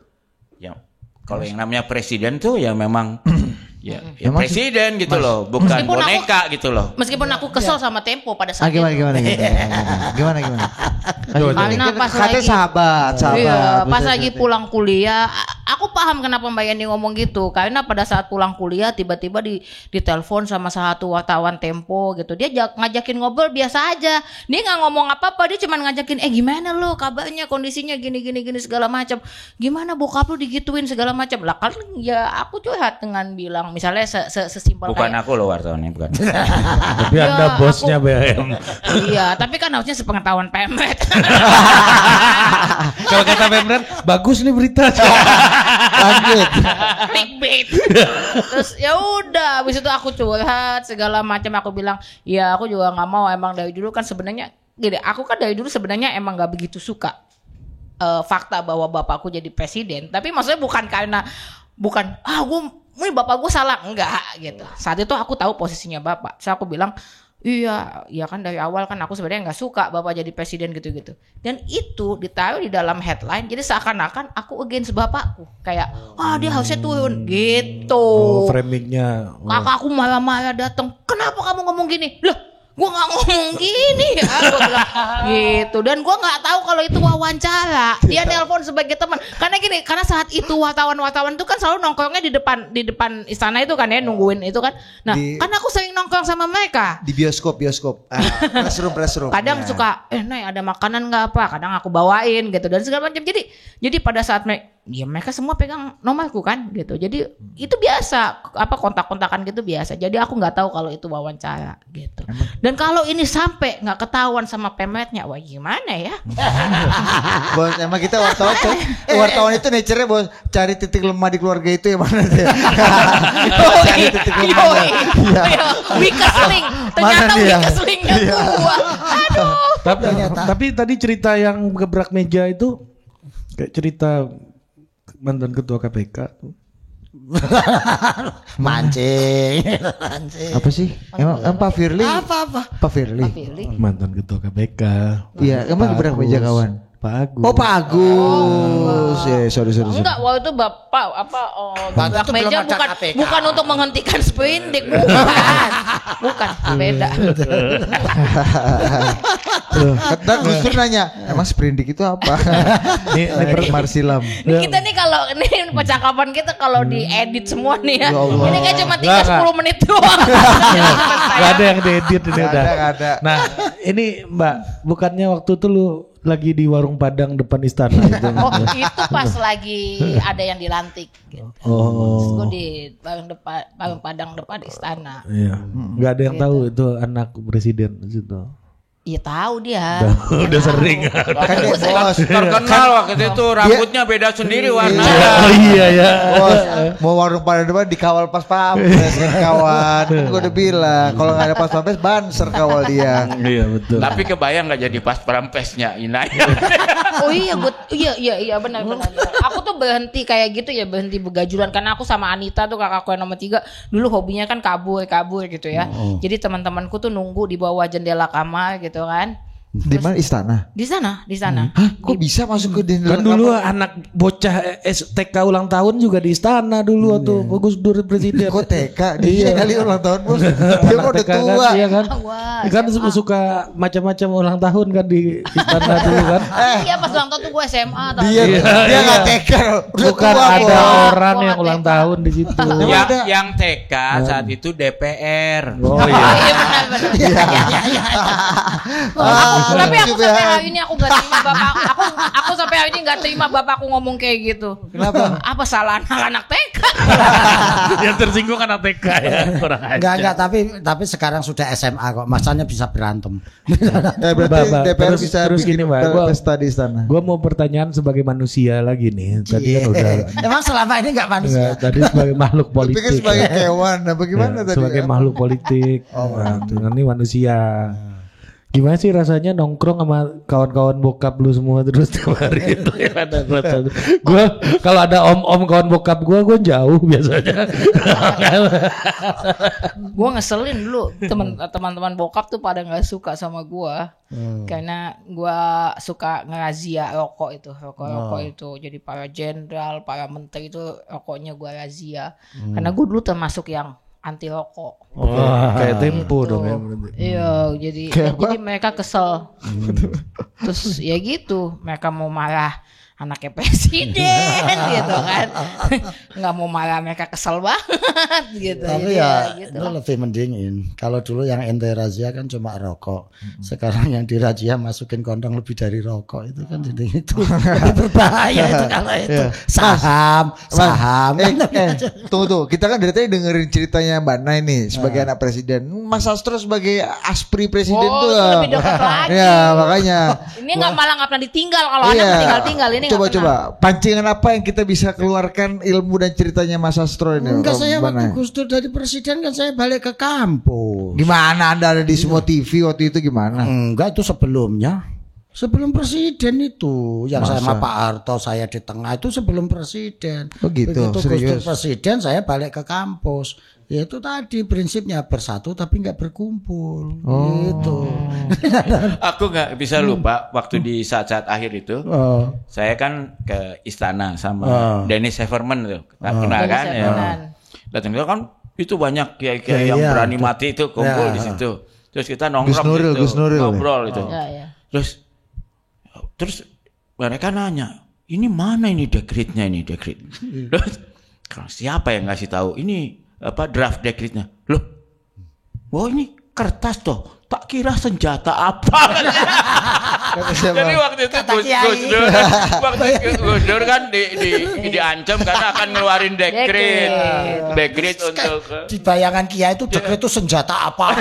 ya kalau yang namanya presiden tuh ya memang ya presiden gitu loh, bukan meskipun boneka gitu loh. Meskipun aku kesel sama Tempo pada saat gimana? Karena pas lagi sahabat. Iya, pas lagi pulang kuliah, aku paham kenapa Mbak Yani ngomong gitu. Karena pada saat pulang kuliah tiba-tiba ditelepon sama satu wartawan Tempo gitu. Dia ngajakin ngobrol biasa aja. Dia nggak ngomong apa-apa, dia cuma ngajakin gimana lo kabarnya, kondisinya gini segala macam. Gimana bokap lu digituin segala macam. Lah kan ya aku curhat dengan bilang misalnya sesimpel bukan kayak aku loh wartawannya, bukan. Tapi Anda bosnya BM. Iya, tapi kan harusnya sepengetahuan Pemret. Kalau kata Pemret, bagus nih berita. Lanjut. Clickbait. Terus ya udah, habis itu aku curhat segala macam, aku bilang, "Ya, aku juga nggak mau, emang dari dulu kan sebenarnya gini, aku kan dari dulu sebenarnya emang nggak begitu suka fakta bahwa bapakku jadi presiden, tapi maksudnya bukan ini bapak gue salah, enggak gitu. Saat itu aku tahu posisinya bapak. Saya aku bilang, iya kan dari awal kan aku sebenarnya nggak suka bapak jadi presiden gitu-gitu. Dan itu ditaruh di dalam headline, jadi seakan-akan aku against bapakku. Kayak, dia harusnya turun gitu. Framingnya. Kakakku marah-marah datang, kenapa kamu ngomong gini? Loh, gue nggak ngomong gini ya, gue bilang gitu. Dan gue nggak tahu kalau itu wawancara. Dia nelpon sebagai teman. Karena saat itu wartawan itu kan selalu nongkrongnya di depan istana itu kan ya, nungguin itu kan. Nah, kan aku sering nongkrong sama mereka di bioskop. Press room. Kadang suka, Nay ada makanan nggak apa? Kadang aku bawain gitu dan segala macam. Jadi pada saat mereka semua pegang nomorku kan gitu. Jadi itu biasa, kontak-kontakan gitu biasa. Jadi aku nggak tahu kalau itu wawancara gitu. Dan kalau ini sampai nggak ketahuan sama Pemretnya, wah gimana ya? Bos, emang kita wartawan itu nature-nya bos, cari titik lemah di keluarga itu yang mana sih? Cari titik lemah. Weakest link. Ternyata weakest linknya gua. Aduh. Tapi tadi cerita yang gebrak meja itu kayak cerita mantan ketua KPK tuh. Mancing. Apa sih? Emang Pak Firly? Apa? Pak Firly. Mantan ketua KPK. Iya, emang gebrak meja kawan. Pak Agus. Oh, Pak Agus. Ya, sorry. Enggak, waktu itu Bapak gebrak meja bukan untuk menghentikan sprindik, bukan. Beda. Kata Gus Dur nanya, emang sprindik itu apa? Ini Marsilam. Kita nih kalau ini percakapan kita kalau diedit semua nih ya. Ini kayak cuma 10 menit doang. Gak ada yang diedit ini udah. Ada. Nah, ini Mbak, bukannya waktu itu lu lagi di warung Padang depan istana itu? Itu pas lagi ada yang dilantik gitu. Gue di warung Padang depan istana. Iya. Gak ada yang tahu itu anak presiden di situ. Iya tahu dia. Udah sering. Kan dia bos. Terkenal waktu itu rambutnya beda sendiri warnanya. Oh iya ya. Bos, mau warung pada depan dikawal pas pampres kawan. Kan gue udah bilang kalau nggak ada pas pampres banser kawal dia. Iya betul. Tapi kebayang nggak jadi pas prampesnya Inaya. Oh iya benar. Aku tuh berhenti kayak gitu ya, berhenti begajulan karena aku sama Anita tuh kakakku yang nomor 3 dulu hobinya kan kabur gitu ya. Jadi teman-temanku tuh nunggu di bawah jendela kamar gitu kan. Di mana istana? Di sana. Hah? Kok bisa masuk ke Kan jendela? dulu anak bocah TK ulang tahun juga di istana dulu waktu Gus Dur presiden. Kok TK? Dia kali ulang tahun bos. Dia kok udah tua. Iya kan? Kan SMA. suka macam-macam ulang tahun kan di istana dulu kan. Iya pas ulang tahun tuh gue SMA. Dia nggak TK. Bukan ada orang yang ulang tahun di situ. Yang TK saat itu DPR. Oh iya. Iya benar. Tapi aku sampai hari ini aku nggak terima bapakku. Aku sampai hari ini nggak terima bapakku ngomong kayak gitu. Kenapa? Apa salah anak TK? Yang tersinggung anak TK ya. Kurang aja. Enggak, tapi sekarang sudah SMA kok. Masanya bisa berantem. Berarti DPR bisa terus bikin gini, Mbak. pesta di istana. Gue mau pertanyaan sebagai manusia lagi nih. Tadi kan udah. Emang selama ini enggak manusia? Enggak, tadi sebagai makhluk politik. Pikir sebagai hewan. Nah, bagaimana tadi? Sebagai makhluk politik. Nah, ini manusia. Gimana sih rasanya nongkrong sama kawan-kawan bokap lu semua terus tiap hari itu yang ada rasa. Gue kalau ada om-om kawan bokap gue jauh biasanya. Gue ngeselin dulu teman-teman bokap tuh pada nggak suka sama gue karena gue suka ngerazia rokok itu. Jadi para jenderal, para menteri itu rokoknya gue razia. Karena gue dulu termasuk yang anti rokok. Kayak Tempo dong ya. Iya, jadi mereka kesel. Terus ya gitu, mereka mau marah anaknya presiden gitu kan. Nggak mau marah, mereka kesel banget gitu. Tapi jadi ya gitu itu lebih mendingin. Kalau dulu yang ente razia kan cuma rokok. Sekarang yang dirazia masukin kondom lebih dari rokok itu kan jadi itu lebih berbahaya itu kalau itu. Saham. Tunggu. Kita kan dari tadi dengerin ceritanya Mbak Nay nih sebagai anak presiden. Mas Sastro sebagai aspri presiden tuh. Itu lebih dekat lagi. Ya, makanya. Ini malah nggak pernah ditinggal kalau anak tinggal ini. Coba pancingan apa yang kita bisa keluarkan ilmu dan ceritanya Mas Sastro ini? Enggak, saya waktu Gus Dur dari presiden kan saya balik ke kampus. Gimana Anda ada di semua TV waktu itu gimana? Enggak, itu sebelumnya. Sebelum presiden itu yang sama Pak Harto saya di tengah itu sebelum presiden. Oh gitu. Begitu Gus Dur presiden saya balik ke kampus. Ya itu tadi prinsipnya bersatu tapi nggak berkumpul. Gitu. Aku nggak bisa lupa waktu di saat-saat akhir itu. Saya kan ke istana sama Dennis Everman tuh. Kenal kan ya. Datang itu kan itu banyak kiai-kiai yang berani mati itu kumpul di situ. Terus kita nongkrong Gus Nuril, ngobrol itu. Terus mereka nanya, ini mana ini dekretnya ini dekret? Terus siapa yang ngasih tahu ini apa draft dekretnya? Loh, ini kertas toh. Tak kira senjata apa. Jadi waktu itu Gus Dur kan diancam karena akan ngeluarin dekret untuk di bayangan Kiai itu dekret itu senjata apa.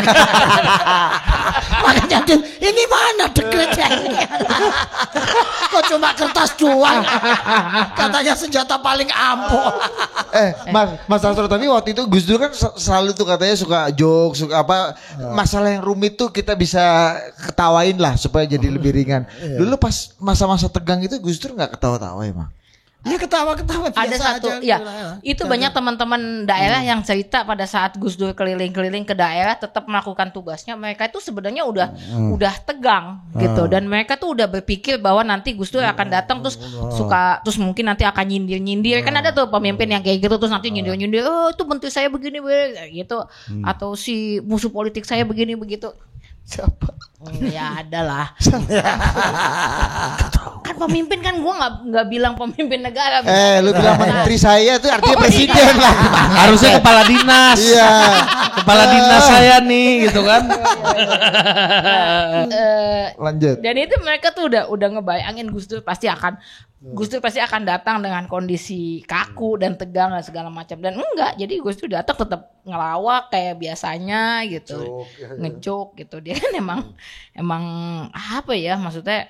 Makanya ini mana dekretnya? Kok cuma kertas doang? Katanya senjata paling ampuh. Mas Sastro, tapi waktu itu Gus Dur kan selalu tuh katanya suka jokes, suka apa masalah yang rumit tuh kita bisa ketawain lah supaya jadi lebih ringan. Dulu pas masa-masa tegang itu Gus Dur nggak ketawa-tawa emang? Iya ketawa-ketawa biasa ada satu aja. ya itu banyak teman-teman daerah yang cerita pada saat Gus Dur keliling-keliling ke daerah tetap melakukan tugasnya, mereka itu sebenarnya udah tegang gitu, dan mereka tuh udah berpikir bahwa nanti Gus Dur akan datang terus mungkin nanti akan nyindir kan ada tuh pemimpin yang kayak gitu terus nanti nyindir itu menteri saya begini gitu atau si musuh politik saya begini begitu. Siapa? Ya ada lah. Kan pemimpin kan gue nggak bilang pemimpin negara. Lu bilang menteri saya itu artinya presiden lah. Harusnya kepala dinas. Iya. Kepala dinas saya nih gitu kan. Lanjut. Dan itu mereka tuh udah ngebayangin Gus Dur pasti akan datang dengan kondisi kaku dan tegang dan segala macam, dan enggak, jadi Gus Dur datang tetap ngelawak kayak biasanya gitu, ngejok gitu. Dia kan emang apa ya, maksudnya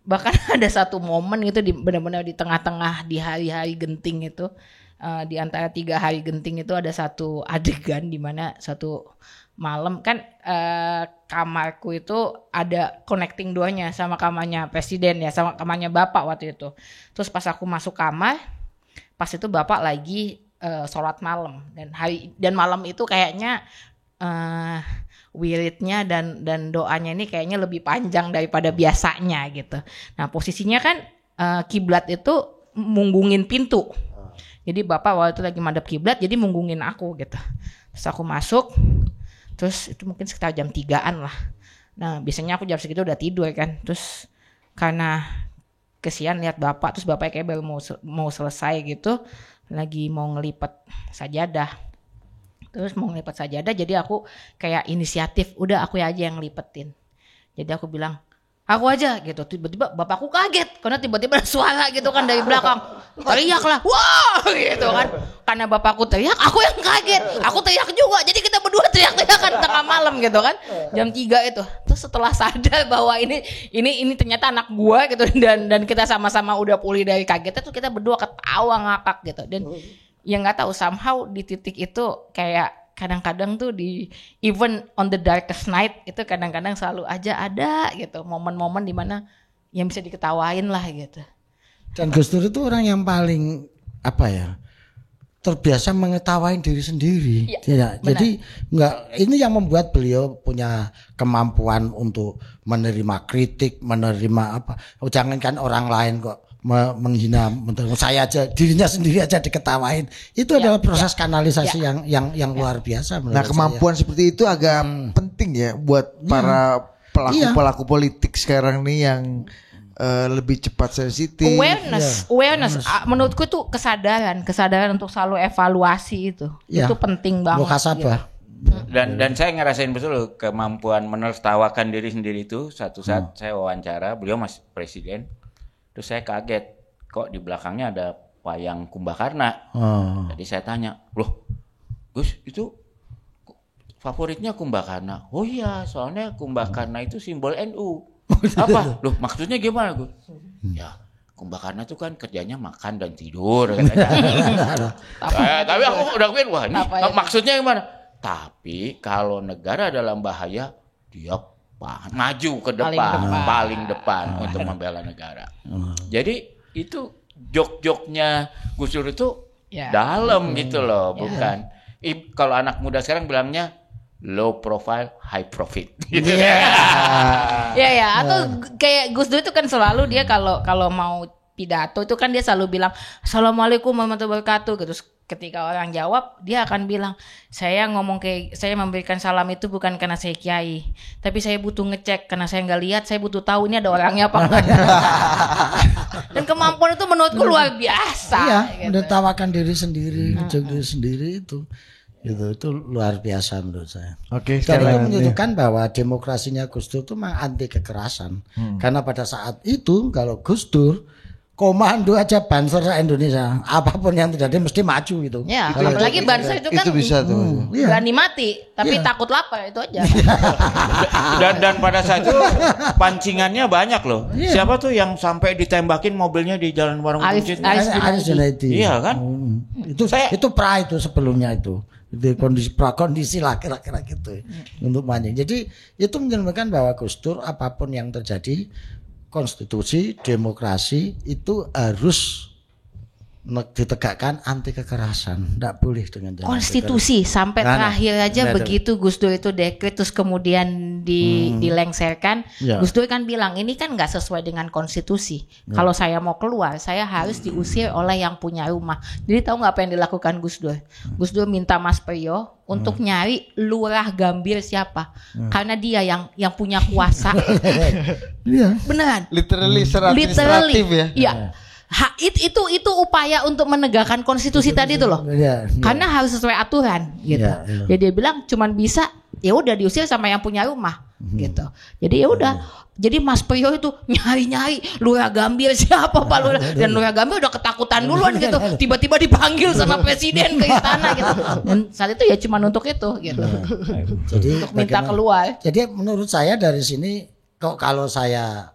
bahkan ada satu momen gitu benar-benar di tengah-tengah di hari-hari genting itu, di antara 3 hari genting itu ada satu adegan di mana satu malam kan kamarku itu ada connecting doornya sama kamarnya presiden ya, sama kamarnya bapak waktu itu. Terus pas aku masuk kamar, pas itu bapak lagi sholat malam, dan malam itu kayaknya wiridnya dan doanya ini kayaknya lebih panjang daripada biasanya gitu. Nah posisinya kan kiblat itu munggungin pintu, jadi bapak waktu itu lagi madep kiblat jadi munggungin aku gitu. Terus aku masuk. Terus itu mungkin sekitar jam 3-an lah. Nah biasanya aku jam segitu udah tidur kan. Terus karena kesian lihat bapak, terus bapaknya kayak baru mau selesai gitu, lagi mau ngelipet sajadah. Terus mau ngelipet sajadah, jadi aku kayak inisiatif, udah aku aja yang ngelipetin. Jadi aku bilang, aku aja gitu. Tiba-tiba bapakku kaget karena tiba-tiba ada suara gitu kan dari belakang, teriak lah, wah gitu kan. Karena bapakku teriak, aku yang kaget, aku teriak juga. Jadi kita berdua teriak-teriakan tengah malam gitu kan, jam 3 itu. Terus setelah sadar bahwa ini ternyata anak gua gitu, dan kita sama-sama udah pulih dari kagetnya, tuh kita berdua ketawa ngakak gitu. Dan ya nggak tahu, somehow di titik itu kayak kadang-kadang tuh di even on the darkest night itu kadang-kadang selalu aja ada gitu momen-momen di mana yang bisa diketawain lah gitu. Dan Gus Dur itu orang yang paling terbiasa mengetawain diri sendiri. Ya, jadi ini yang membuat beliau punya kemampuan untuk menerima kritik, menerima jangankan orang lain kok menghina saya aja, dirinya sendiri aja diketawain. Itu adalah proses kanalisasi yang luar biasa menurut Nah, kemampuan seperti itu agak penting ya buat para pelaku politik sekarang nih yang lebih cepat sensitif. Awareness. Menurutku itu kesadaran untuk selalu evaluasi itu penting banget. Muhasabah. Dan saya ngerasain betul kemampuan menertawakan diri sendiri itu. Satu saat saya wawancara, beliau masih presiden. Terus saya kaget, kok di belakangnya ada wayang Kumbakarna. Jadi saya tanya, loh Gus itu favoritnya Kumbakarna? Oh iya, soalnya Kumbakarna itu simbol NU. Apa? Loh maksudnya gimana Gus? Ya Kumbakarna itu kan kerjanya makan dan tidur katanya. Tapi aku udah pikir, wah ini maksudnya gimana? Tapi kalau negara dalam bahaya, dia maju ke depan, paling depan untuk membela negara. Jadi itu jok-joknya Gus Dur itu dalam gitu loh, bukan. Kalau anak muda sekarang bilangnya low profile, high profit. Atau kayak Gus Dur itu kan selalu dia kalau mau pidato itu kan dia selalu bilang Assalamualaikum warahmatullahi wabarakatuh gitu. Ketika orang jawab, dia akan bilang, saya memberikan salam itu bukan karena saya kiai, tapi saya butuh ngecek karena saya nggak lihat, saya butuh tahu ini ada orangnya apa enggak. Dan kemampuan itu menurutku luar biasa. Iya, menertawakan diri sendiri, ngejek diri sendiri itu luar biasa menurut saya. Oke, dan itu menunjukkan bahwa demokrasinya Gus Dur itu memang anti kekerasan. Karena pada saat itu kalau Gus Dur komando aja Banser Indonesia, apapun yang terjadi mesti maju gitu. Ya, apalagi Banser itu kan bisa tuh. Berani mati, tapi takut lapar itu aja. dan pada saat itu pancingannya banyak loh. Siapa tuh yang sampai ditembakin mobilnya di Jalan Warung Buncit? Aris Junaidi. Iya kan? Itu pra itu sebelumnya itu. Itu kondisi lah kira-kira gitu untuk mancing. Jadi itu menunjukkan bahwa Gus Dur apapun yang terjadi, konstitusi, demokrasi itu harus ditegakkan anti kekerasan, tidak boleh dengan konstitusi sampai terakhir aja begitu Gus Dur itu dekret terus kemudian dilengserkan. Gus Dur kan bilang ini kan nggak sesuai dengan konstitusi. Kalau saya mau keluar, saya harus diusir oleh yang punya rumah. Jadi tahu nggak apa yang dilakukan Gus Dur? Gus Dur minta Mas Priyo untuk nyari lurah Gambir siapa, karena dia yang punya kuasa. Beneran? Literally secara administratif ya. Iya. Itu upaya untuk menegakkan konstitusi tadi itu loh. Karena harus sesuai aturan gitu. Jadi dia bilang cuman bisa ya udah diusir sama yang punya rumah gitu. Jadi ya udah. Jadi Mas Priyo itu nyari-nyari lurah Gambir siapa Pak Lurah, dan lurah Gambir udah ketakutan duluan gitu. Tiba-tiba dipanggil sama presiden ke istana gitu. Dan saat itu ya cuman untuk itu gitu. Jadi untuk minta keluar. Jadi menurut saya dari sini kok kalau saya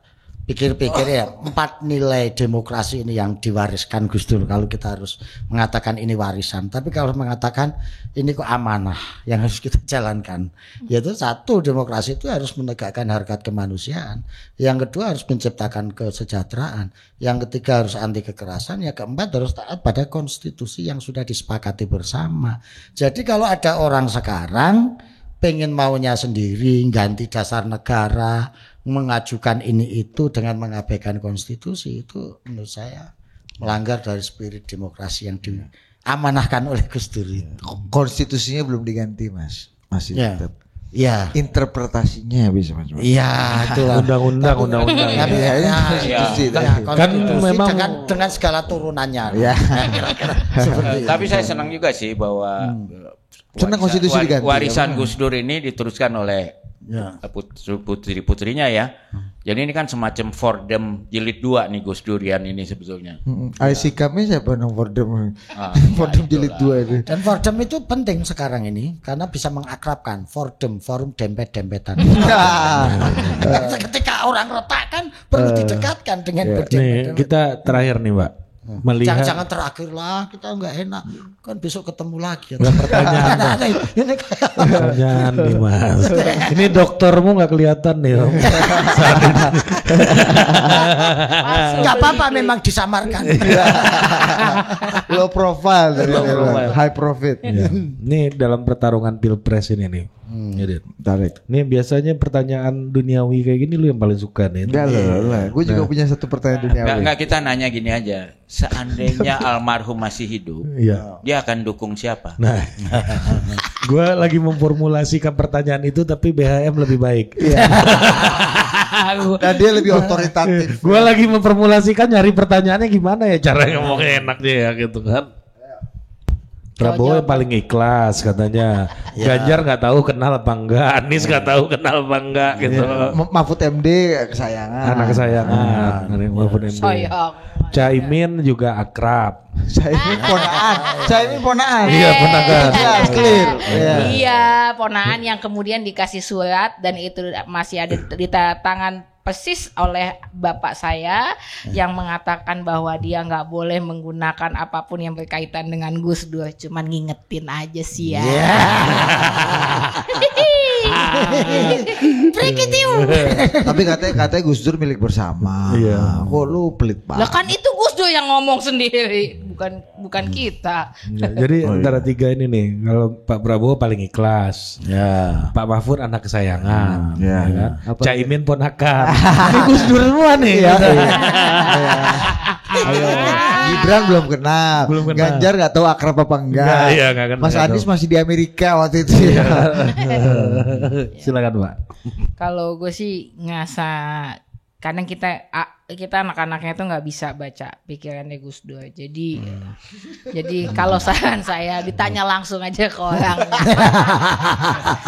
pikir-pikir ya 4 nilai demokrasi ini yang diwariskan Gus Dur, kalau kita harus mengatakan ini warisan, tapi kalau mengatakan ini kok amanah yang harus kita jalankan, yaitu 1, demokrasi itu harus menegakkan harkat kemanusiaan, yang kedua harus menciptakan kesejahteraan, yang ketiga harus anti kekerasan, yang keempat harus taat pada konstitusi yang sudah disepakati bersama. Jadi kalau ada orang sekarang pengen maunya sendiri, ganti dasar negara, mengajukan ini itu dengan mengabaikan konstitusi, itu menurut saya melanggar dari spirit demokrasi yang diamanahkan oleh Gus Dur. Konstitusinya belum diganti Mas, masih tetap. Ya. Interpretasinya bisa Mas. Iya, itulah. Undang-undang. Kan memang dengan segala turunannya. Ya. Tapi saya senang juga sih bahwa konstitusi diganti. Warisan Gus Dur ini diteruskan oleh putri-putrinya ya. Jadi ini kan semacam Fordham jilid 2 nih Gus Durian ini sebetulnya. Kami siapa nang Fordham? Fordham jilid 2 itu. Dan Fordham itu penting sekarang ini karena bisa mengakrabkan Fordham, forum dempet-dempetan. Ketika orang retak kan perlu didekatkan dengan Nih, kita terakhir nih, Mbak. melihat Jangan-jangan terakhir lah, kita nggak enak. Kan besok ketemu lagi. Nggak, pertanyaan pertanyaan nih Mas. Ini doktermu nggak kelihatan nih Om. Nggak apa-apa, memang disamarkan. Low profile, profile. high profit. Ya. Ini dalam pertarungan pilpres ini nih. Jadi, Tarik. ini biasanya pertanyaan duniawi kayak gini lu yang paling suka nih. Enggak lah. Gue juga punya satu pertanyaan dunia. Enggak kita nanya gini aja. Seandainya almarhum masih hidup, Iya. dia akan dukung siapa? Nah, gue lagi memformulasikan pertanyaan itu tapi BHM lebih baik. Dan dia lebih otoritatif. Gue lagi memformulasikan nyari pertanyaannya gimana ya cara ngomongnya enak dia ya gitu kan. Prabowo yang paling ikhlas katanya. Ganjar nggak tahu kenal apa enggak, Anies nggak tahu kenal apa enggak gitu. Mahfud MD kesayangan. Anak kesayangan, Mahfud MD. Sayang. Caimin juga akrab. Caimin ponaan. Iya, ponakan. Jelas, clear. Iya. Iya, ponaan yang kemudian dikasih surat dan itu masih ada di tangan persis oleh bapak saya yang mengatakan bahwa dia nggak boleh menggunakan apapun yang berkaitan dengan Gus Dur, cuman ngingetin aja sih ya. Tapi katanya Gus Dur milik bersama. Iya. Kok lu pelit Lah banget? kan itu Gus Dur yang ngomong sendiri, bukan kita. Ya, jadi antara tiga ini nih, kalau Pak Prabowo paling ikhlas, Ya. Pak Mahfud anak kesayangan, Ya. ya kan? Apa Caimin ponakan, ini Gus Dur semua nih. Iya. Ayo, Gibran belum kenal. Belum kenal. Ganjar nggak tahu akrab apa enggak. Nggak, iya, nggak kenal, Mas nggak Anies tahu. masih di Amerika waktu itu. Silakan Pak. Kalau gue sih ngerasa kadang kita anak-anaknya tuh nggak bisa baca pikirannya Gus Dur. Jadi kalau saran saya ditanya langsung aja ke orang.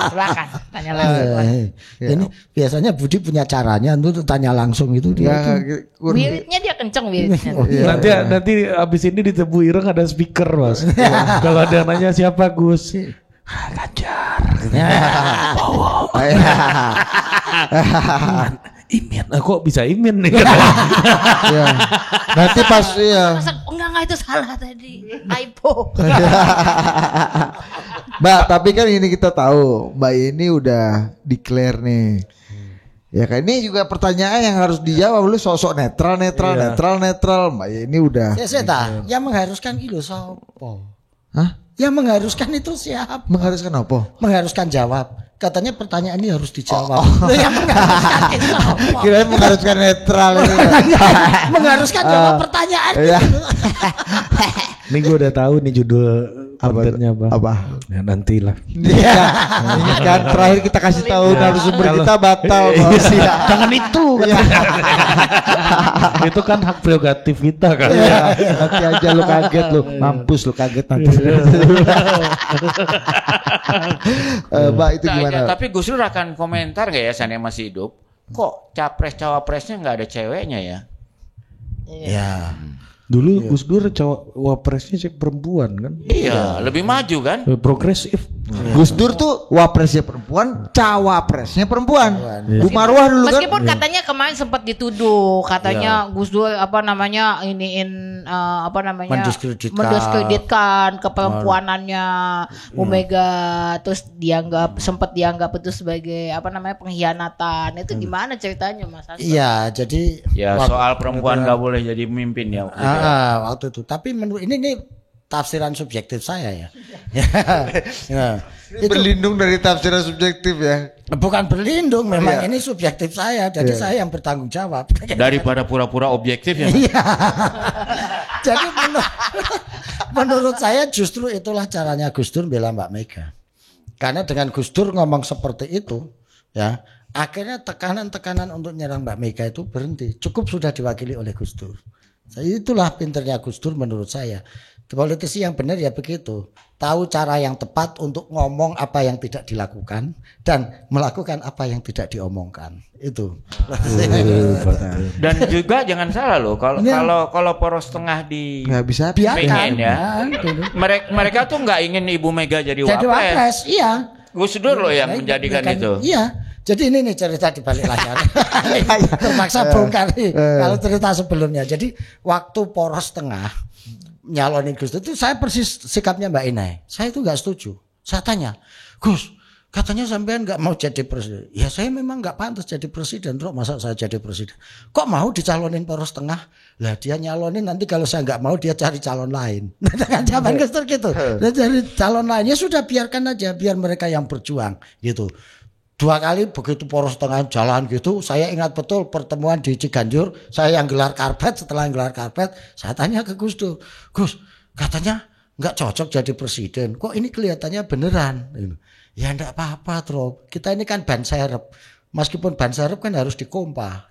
Silakan tanya langsung. Ini biasanya Budi punya caranya untuk tanya langsung itu dia. Ya, Wiridnya dia kenceng wiridnya. Nanti abis ini di Tebu Ireng ada speaker Mas. Kalau ada yang nanya siapa Gus? Ganjar. Prabowo. Imin. Kok bisa Imin nih? Ya. Nanti pas ya. Enggak itu salah tadi. Typo. Mbak, tapi kan ini kita tahu Mbak ini udah declare nih. Ya kan ini juga pertanyaan yang harus dijawab. Lu sosok netral. Mbak ini udah. Saya yang mengharuskan itu sopo. Hah? Yang mengharuskan itu siapa? Mengharuskan apa? Mengharuskan jawab. Katanya pertanyaan ini harus dijawab. Yang mengharuskan itu sopo. Kirain mengharuskan netral. Mengharuskan jawab pertanyaan. Ya. Nih gue udah tahu nih judul kontennya Apa? Ya nantilah. Iya. Ini kan terakhir kita kasih tahu narasumber kita batal. Jangan itu. Itu kan hak prerogatif kita kan. Iya. Nanti aja lu kaget lu. Mampus lu kaget nanti. Mbak itu gimana? Tapi Gus Dur akan komentar nggak ya seandainya masih hidup? Kok capres cawapresnya nggak ada ceweknya ya? Ya. Dulu Gus Dur wapresnya cek perempuan kan. Iya, lebih maju kan? Progresif. Gus Dur tuh wapresnya perempuan, cawapresnya perempuan. Bu Marwah dulu kan. Meskipun katanya kemarin sempat dituduh, katanya Gus Dur mendiskreditkan keperempuanannya Bu Mega, terus sempat dianggap itu sebagai pengkhianatan. Itu gimana ceritanya Mas Hasan? Iya, jadi Ya soal perempuan nggak boleh jadi pemimpin ya. waktu itu. Tapi menurut ini tafsiran subjektif saya ya. Ya. Itu Berlindung dari tafsiran subjektif ya. bukan berlindung, memang ini subjektif saya. Jadi saya yang bertanggung jawab. Daripada pura-pura objektif ya. Iya. Jadi menurut saya justru itulah caranya Gus Dur bela Mbak Mega. Karena dengan Gus Dur ngomong seperti itu, ya, akhirnya tekanan-tekanan untuk nyerang Mbak Mega itu berhenti. Cukup sudah diwakili oleh Gus Dur. Itulah pinternya Gus Dur menurut saya. Politisi yang benar ya begitu. Tahu cara yang tepat untuk ngomong apa yang tidak dilakukan dan melakukan apa yang tidak diomongkan. Itu. Dan juga jangan salah loh, kalau poros tengah di Nggak bisa pengen ya. Mereka tuh nggak ingin Ibu Mega jadi Jadi wapres. wapres, iya. Gus Dur loh yang menjadikan itu. Iya. Jadi ini nih cerita di balik layar. Terpaksa bongkar nih kalau cerita sebelumnya. Jadi waktu poros tengah nyalonin Gus Dur itu saya persis sikapnya Mbak Inai. Saya itu nggak setuju. Saya tanya, Gus, katanya sampean nggak mau jadi presiden. Ya saya memang nggak pantas jadi presiden. Terus masa saya jadi presiden? Kok mau dicalonin poros tengah? Lah dia nyalonin nanti kalau saya nggak mau dia cari calon lain. Dengan zaman Gus Dur gitu. Dia cari calon lain. Ya sudah biarkan aja, biar mereka yang berjuang gitu. 2 kali begitu poros tengah jalan gitu, saya ingat betul pertemuan di Ciganjur, saya yang gelar karpet, setelah yang gelar karpet, saya tanya ke Gus Dur, Gus, katanya nggak cocok jadi presiden, kok ini kelihatannya beneran? Ya enggak apa-apa, Tro, kita ini kan ban serep. Meskipun ban serep kan harus dikompa.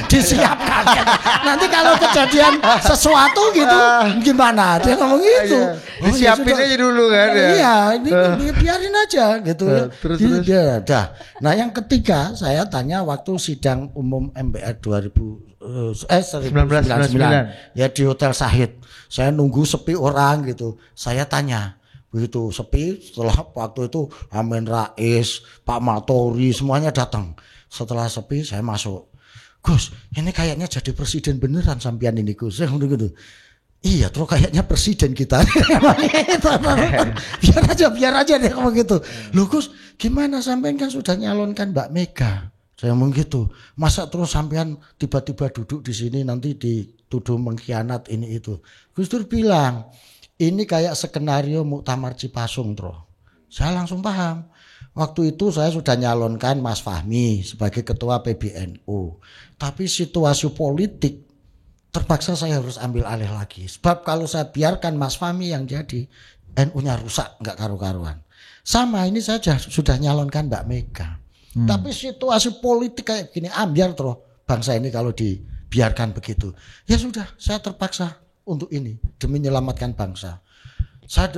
Disiapkan. Nanti kalau kejadian sesuatu gitu gimana? Dia ngomong gitu. Disiapin aja dulu kan ya. Iya, ini biarin aja gitu ya. Terus. Dah. Nah, yang ketiga saya tanya waktu sidang umum MPR 1999 ya di Hotel Sahid. Saya nunggu sepi orang gitu. Saya tanya begitu sepi, setelah waktu itu Amin Rais, Pak Matori semuanya datang. Setelah sepi saya masuk. Gus, ini kayaknya jadi presiden beneran sampean ini Gus. Saya ngomong gitu. Iya, terus kayaknya presiden kita. biar aja deh ngomong gitu. Loh Gus, gimana sampean kan sudah nyalonkan Mbak Mega. Saya ngomong gitu. Masa terus sampean tiba-tiba duduk di sini nanti dituduh mengkhianat ini itu. Gus Dur bilang, ini kayak skenario Muktamar Cipasung, Tro. Saya langsung paham. Waktu itu saya sudah nyalonkan Mas Fahmi sebagai ketua PBNU. Tapi situasi politik terpaksa saya harus ambil alih lagi. Sebab kalau saya biarkan Mas Fahmi yang jadi, NU-nya rusak, nggak karu-karuan. Sama ini saja sudah nyalonkan Mbak Mega. Tapi situasi politik kayak begini, ambiar Tro. Bangsa ini kalau dibiarkan begitu. Ya sudah, saya terpaksa untuk ini demi menyelamatkan bangsa. Saya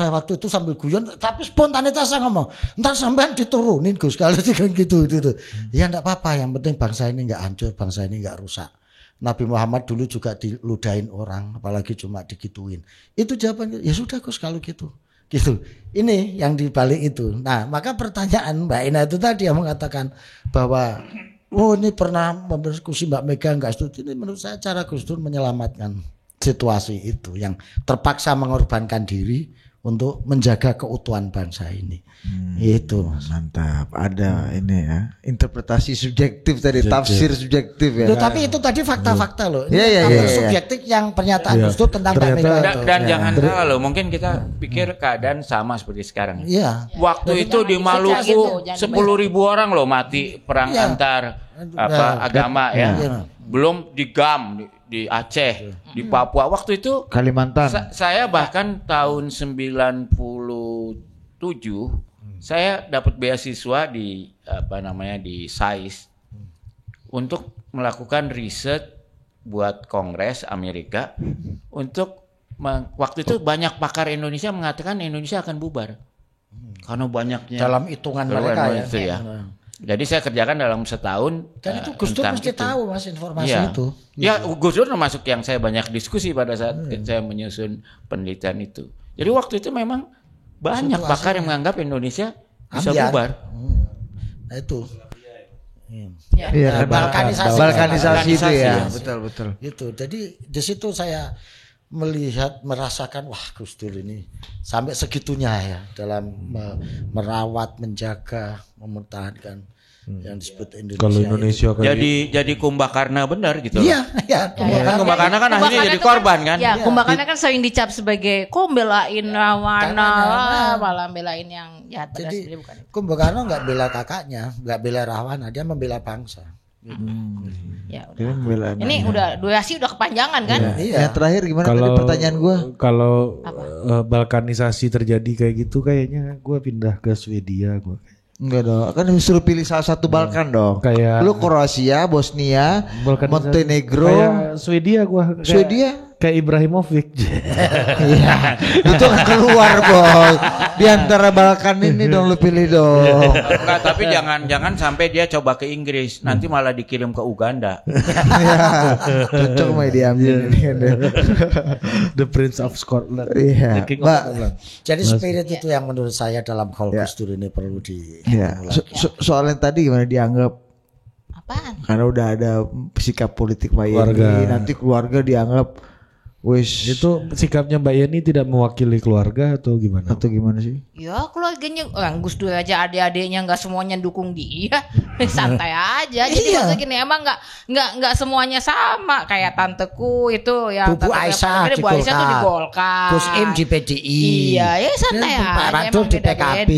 waktu itu sambil guyon, tapi spontanitas saya ngomong, ntar sampean diturunin Gus kalau gitu. Ya enggak apa-apa, yang penting bangsa ini enggak hancur, bangsa ini enggak rusak. Nabi Muhammad dulu juga diludahin orang, apalagi cuma digituin. Itu jawabannya, ya sudah Gus kalau gitu. Gitu. Ini yang dibalik itu. Nah, maka pertanyaan Mbak Ina itu tadi yang mengatakan bahwa ini pernah berdiskusi Mbak Mega enggak setuju. Ini menurut saya cara Gus Dur menyelamatkan situasi itu yang terpaksa mengorbankan diri untuk menjaga keutuhan bangsa ini. Itu mantap. Ada ini ya, interpretasi subjektif tadi, tafsir subjektif ya. Loh, tapi itu tadi fakta-fakta loh. Ini Iya. subjektif yang pernyataan Gus Dur tentang Mbak Mega itu. Dan jangan salah loh, mungkin kita pikir keadaan sama seperti sekarang. Iya. Waktu itu di Maluku 10.000 orang loh mati perang antar agama ya. Belum di GAM di Aceh, di Papua. Waktu itu Kalimantan. Saya bahkan tahun 97 saya dapat beasiswa di di SAIS untuk melakukan riset buat Kongres Amerika untuk waktu itu banyak pakar Indonesia mengatakan Indonesia akan bubar karena banyaknya dalam hitungan mereka itu ya. Jadi saya kerjakan dalam setahun. Dan itu Gus Dur mesti tahu Mas informasi itu. Ya Gus Dur termasuk yang saya banyak diskusi pada saat saya menyusun penelitian itu. Jadi waktu itu memang banyak pakar yang menganggap Indonesia bisa bubar. Nah itu. Iya, balkanisasi itu ya. Betul. Itu. Jadi di situ saya merasakan wah Gus Dur ini sampai segitunya ya dalam merawat, menjaga, mempertahankan yang disebut Indonesia. Kalau Indonesia kan jadi Kumbakarna benar gitu. Iya. Kumbakarna kan akhirnya jadi korban kan. Ya, Kumbakarna kan sering dicap sebagai belain Rawana, malah belain yang jahat. Jadi Kumbakarna nggak bela kakaknya, nggak bela Rahwana, dia membela bangsa. Ya, udah. Ini udah durasi udah kepanjangan kan? Iya. Yang terakhir gimana tadi pertanyaan gue? Kalau balkanisasi terjadi kayak gitu kayaknya gue pindah ke Swedia gue. Enggak dong, kan disuruh pilih salah satu Balkan dong. Kayak lu Kroasia, Bosnia, Montenegro, kayak Swedia gue. Swedia. kayak Ibrahimovic. Iya. Itu kan keluar boy. Di antara Balkan ini dong lu pilih dong. Enggak, tapi jangan sampai dia coba ke Inggris, nanti malah dikirim ke Uganda. Iya. Cocok mah diambil ini. The Prince of Scotland. Iya. The King of Mbak, Scotland. Jadi spirit itu yang menurut saya dalam hal Gus Dur ini perlu Iya. Soal yang tadi gimana dianggap? Apaan? Karena udah ada sikap politik Mbak Yeni, nanti keluarga dianggap wis Itu sikapnya Mbak Yeni tidak mewakili keluarga atau gimana? atau gimana sih? Ya keluarganya orang Gus Dur aja adik-adiknya nggak semuanya dukung dia, santai aja. Jadi maksudnya gini emang nggak semuanya sama kayak tanteku itu yang Bu Aisyah di Bu Aisyah tuh di Golkar, Golkar, Gus Im di PDI, Iya ya santai dan Pak aja. Radul di PKB.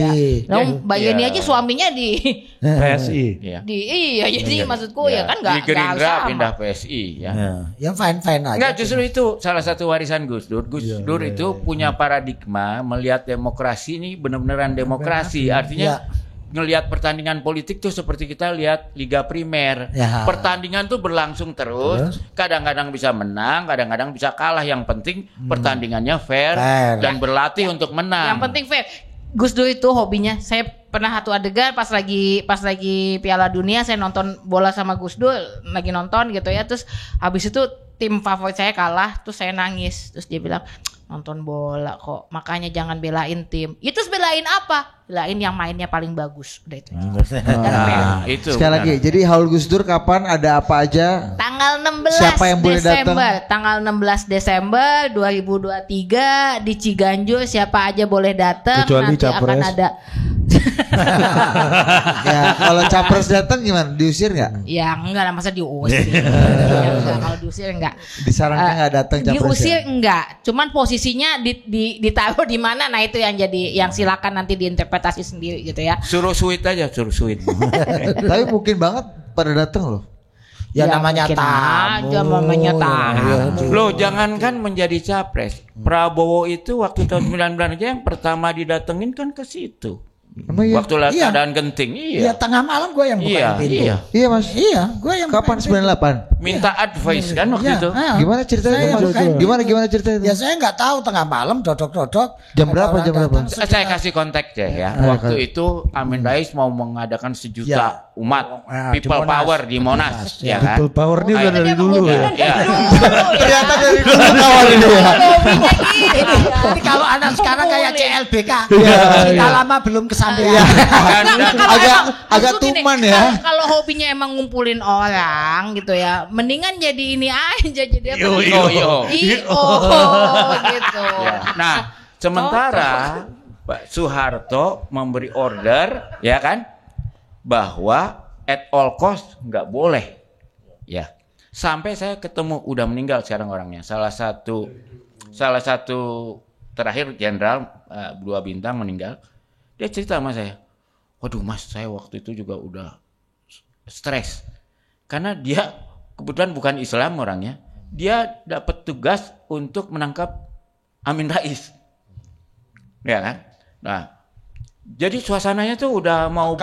Nah, Mbak Yeni aja suaminya di PSI. Iya. iya jadi maksudku ya kan Di nggak Gerindra sama. pindah PSI ya. Yang fine aja. Enggak, justru itu salah satu warisan Gus Dur. Gus Dur itu punya paradigma melihat demokrasi ini benar-benaran demokrasi. Artinya ngelihat pertandingan politik tuh seperti kita lihat Liga Primer. Ya. Pertandingan tuh berlangsung terus. Kadang-kadang bisa menang, kadang-kadang bisa kalah. Yang penting pertandingannya fair. Dan berlatih untuk menang. Yang penting fair. Gus Dur itu hobinya. Saya pernah satu adegan pas lagi Piala Dunia saya nonton bola sama Gus Dur lagi nonton gitu ya. Terus habis itu tim favorit saya kalah, terus saya nangis. Terus dia bilang, nonton bola kok, makanya jangan belain tim. Itu belain apa? Belain yang mainnya paling bagus. Udah itu. Itu. Sekali lagi, jadi haul Gus Dur kapan ada apa aja? Tanggal 16 Siapa yang boleh Desember, tanggal 16 Desember 2023 di Ciganjur, siapa aja boleh datang. Kecuali nanti capres. akan ada. Ya, kalau capres datang gimana? Diusir nggak? Ya enggak lah, masa diusir. Ya, enggak, kalau diusir enggak. Disarankan nggak datang capres? Diusir enggak, cuman posisinya ditaruh di mana, nah itu yang jadi yang silakan nanti diinterpretasi sendiri gitu ya. Suruh sweet aja, suruh sweet. Tapi mungkin banget pada datang loh. Ya namanya mungkin tamu. aja, namanya tamu. Loh, jangankan menjadi capres. Prabowo itu waktu tahun 99 aja yang pertama didatengin kan ke situ. Emang iya? Waktu Iya. keadaan genting. Iya, Iya. tengah malam gue yang bukain pintu. Iya. Iya mas. Iya, gue yang Kapan bukain pintu. 98? Minta advice kan waktu Iya, itu. Gimana ceritanya? Saya Mas? bukain. Gimana ceritanya? Ya saya nggak tahu tengah malam dodok-dodok. Jam ada berapa, orang jam berapa? datang Saya kasih konteks ya. Waktu itu Amin Rais mau mengadakan sejuta umat di people Monas. power di Monas, ya kan? People power ini udah Ayo. dari dulu ya. Ya. Ternyata dari dulu awal ini ya. Ini kalau anak sekarang kayak CLBK. Iya, Kita lama belum kesampaian. Agak Maksud gini, tuman ya. Kalau hobinya emang ngumpulin orang gitu ya, mendingan jadi ini aja, jadi apa? Yo. Gitu. Ya. Nah, sementara Pak Soeharto memberi order, ya kan, bahwa at all cost nggak boleh, ya. Sampai saya ketemu, udah meninggal sekarang orangnya. Salah satu terakhir jenderal 2 bintang meninggal. Dia cerita sama saya, waduh mas, saya waktu itu juga udah stres karena dia kebetulan bukan Islam orangnya. Dia dapat tugas untuk menangkap Amin Rais, ya kan? Nah, jadi suasananya tuh udah mau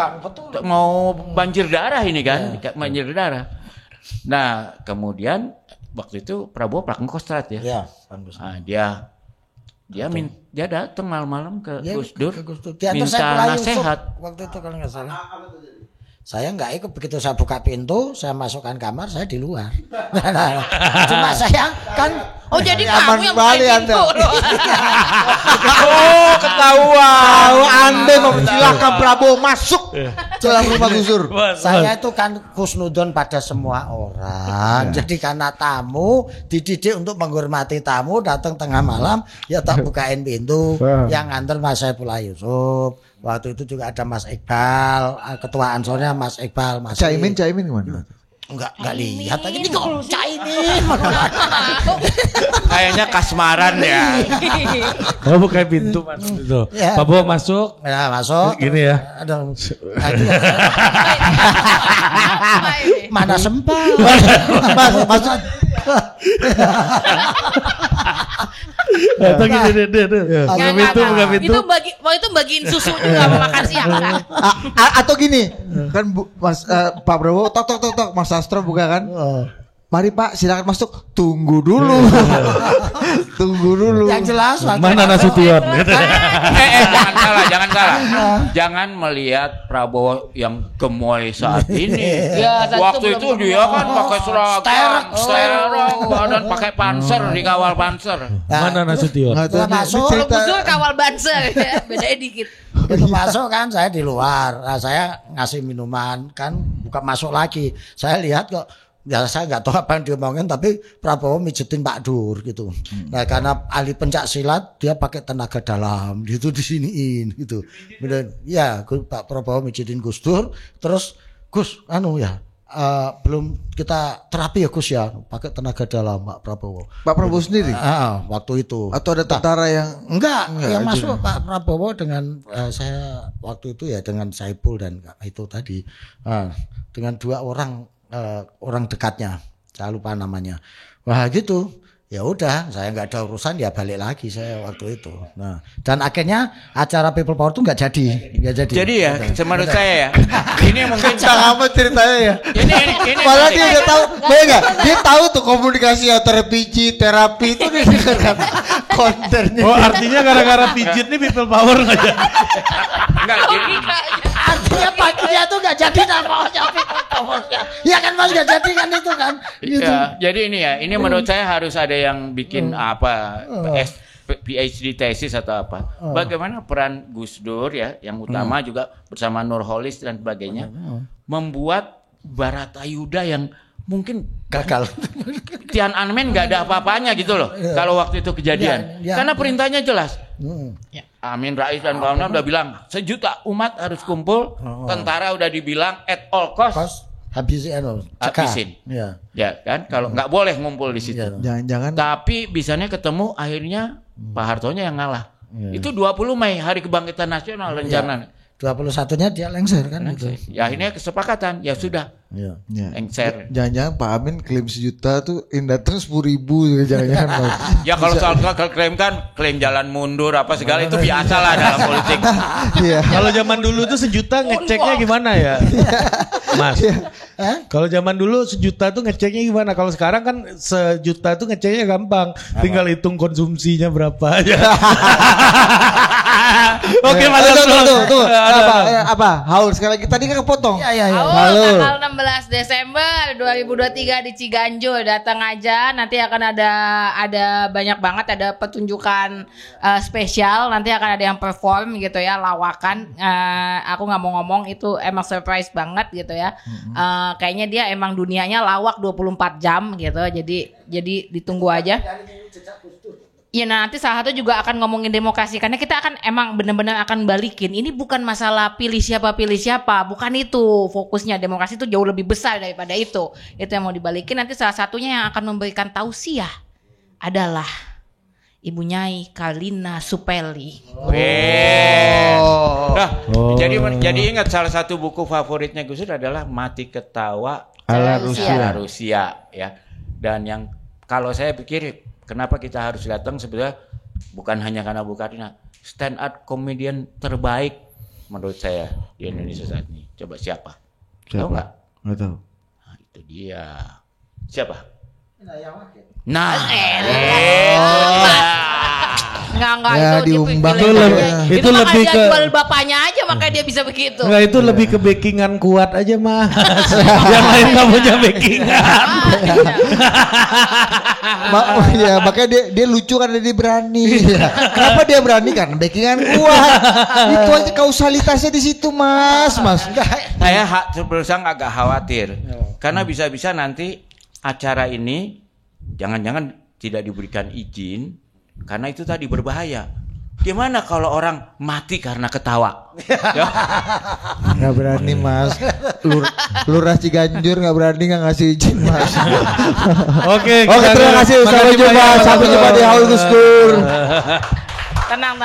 banjir darah ini kan, banjir darah. Nah, kemudian waktu itu Prabowo Prakongkostrat ya. Iya, Nah, dia datang malam-malam ke Gus Dur, Diantar minta saya Pula Yusuf nasihat. waktu itu kalau nggak salah. Saya nggak ikut, begitu saya buka pintu, saya masukkan kamar, saya di luar. Cuma saya kan jadi Aman kamu yang Bali bukain Anda. pintu. Oh ketahuan. Anda mempersilahkan Prabowo masuk dalam rumah Gus Dur. saya itu kan husnudon pada semua orang. Jadi karena tamu dididik untuk menghormati tamu, datang tengah malam ya tak bukain pintu. Yang nganter Mas Saifullah Yusuf. Waktu itu juga ada Mas Iqbal, ketua Ansornya Mas Iqbal, Mas Caimin gimana? Enggak lihat aja ini kok Caimin. Kayaknya kasmaran ya. Oh buka pintu masuk itu. Ya. Prabowo masuk. Nah, masuk. Gini ya. Aduh. Mana sempat? Masuk. Atau gini deh. Buka pintu. Itu waktu itu bagiin susu juga sama makan siang kan. Atau gini, kan Pak Prabowo tok Mas Sastro buka kan? mari Pak silakan masuk. Tunggu dulu. Tunggu dulu. Yang jelas Mana Nasution? Jangan salah. Jangan melihat Prabowo yang gemoy saat ini. Ya, saat Waktu itu itu dia kan pakai seragam, dan pakai panser, dikawal panser. Mana Nasution? masuk. Kalau Gus Dur kawal banser ya, bedanya dikit. Itu masuk kan saya di luar. Nah, saya ngasih minuman kan buka masuk lagi. Saya lihat kok ya saya nggak tahu apa yang diomongin tapi Prabowo mijitin Pak Dur gitu. Nah karena ahli pencak silat dia pakai tenaga dalam gitu disiniin gitu. Kemudian ya Pak Prabowo mijitin Gus Dur terus Gus belum kita terapi ya Gus ya pakai tenaga dalam Pak Prabowo. Pak Prabowo sendiri? Waktu itu. Atau ada tentara yang enggak yang masuk Pak Prabowo dengan saya waktu itu ya dengan Saipul dan itu tadi dengan 2 orang dekatnya, saya lupa namanya. Wah gitu, ya udah, saya nggak ada urusan ya balik lagi saya waktu itu. Nah, dan akhirnya acara People Power itu nggak jadi. Jadi ya, menurut saya ya, ini mungkin apa ceritanya ya? Ini Malah dia udah tahu, enggak? Dia tahu tuh komunikasi antara pijit, terapi itu dia dengarkan kontennya. Oh artinya gara-gara pijit nih People Power nggak jadi. Enggak, Artinya paginya tuh nggak jadi namanya People Power. Ya kan mas nggak jadi kan itu kan. Gitu. Ya, jadi ini menurut saya harus ada yang bikin PhD tesis atau apa. Bagaimana peran Gus Dur ya, yang utama juga bersama Nurholis dan sebagainya, membuat Baratayuda yang mungkin gagal. Tiananmen nggak ada apa-apanya gitu loh. Kalau waktu itu kejadian, karena perintahnya jelas. Amin Rais dan kawan-kawan udah bilang 1 juta umat harus kumpul. Tentara udah dibilang at all cost. Habisin. Ya kan, kalau nggak boleh ngumpul di situ. Jangan-jangan. Tapi bisanya ketemu akhirnya Pak Hartonya yang ngalah. Itu 20 Mei hari kebangkitan nasional rencana. 21-nya dia lengser kan gitu. Ya akhirnya kesepakatan, ya sudah. Lengser. Jangan-jangan Pak Amin klaim 1 juta tuh yang datang 10.000 jangan-jangan. Ya kalau soal klaim kan klaim jalan mundur apa segala itu biasa lah dalam politik. Kalau zaman dulu tuh 1 juta ngeceknya gimana ya? Mas. Kalau zaman dulu 1 juta tuh ngeceknya gimana? Kalau sekarang kan 1 juta tuh ngeceknya gampang. Tinggal hitung konsumsinya berapa aja. Oke, tunggu. Apa? Haul sekali lagi tadi kan kepotong. Haul tanggal 16 Desember 2023 di Ciganjur, datang aja. Nanti akan ada banyak banget, ada pertunjukan spesial. Nanti akan ada yang perform gitu ya, lawakan. Aku nggak mau ngomong itu emang surprise banget gitu ya. Kayaknya dia emang dunianya lawak 24 jam gitu. Jadi ditunggu aja. Ya nanti salah satu juga akan ngomongin demokrasi karena kita akan emang benar-benar akan balikin. Ini bukan masalah pilih siapa, bukan itu fokusnya. Demokrasi itu jauh lebih besar daripada itu. Itu yang mau dibalikin. Nanti salah satunya yang akan memberikan tausiah adalah Ibu Nyai Karlina Supeli. Jadi ingat salah satu buku favoritnya Gus Dur adalah Mati Ketawa ala Rusia ya. Dan yang kalau saya pikir kenapa kita harus datang sebenarnya bukan hanya karena Bu Karlina, stand up comedian terbaik menurut saya di Indonesia saat ini. Coba siapa? Tahu nggak? Nggak tahu. Nah, itu dia. Siapa? Enggak Ya, itu diumbang itu lebih ke jual bapaknya aja makanya dia bisa begitu. Enggak, itu lebih ke backingan kuat aja Mas. Yang lain nggak punya backingan. Ya makanya dia lucu karena dia berani. Kenapa dia berani? Karena backingan kuat. Itu aja kausalitasnya di situ Mas. Saya terus agak khawatir karena bisa-bisa nanti acara ini jangan-jangan tidak diberikan izin karena itu tadi berbahaya. Gimana kalau orang mati karena ketawa? Nggak berani Mas. Lurah Ciganjur nggak berani nggak ngasih izin Mas. Oke, terima kasih. Sampai jumpa di Haul Gus Dur. Tenang.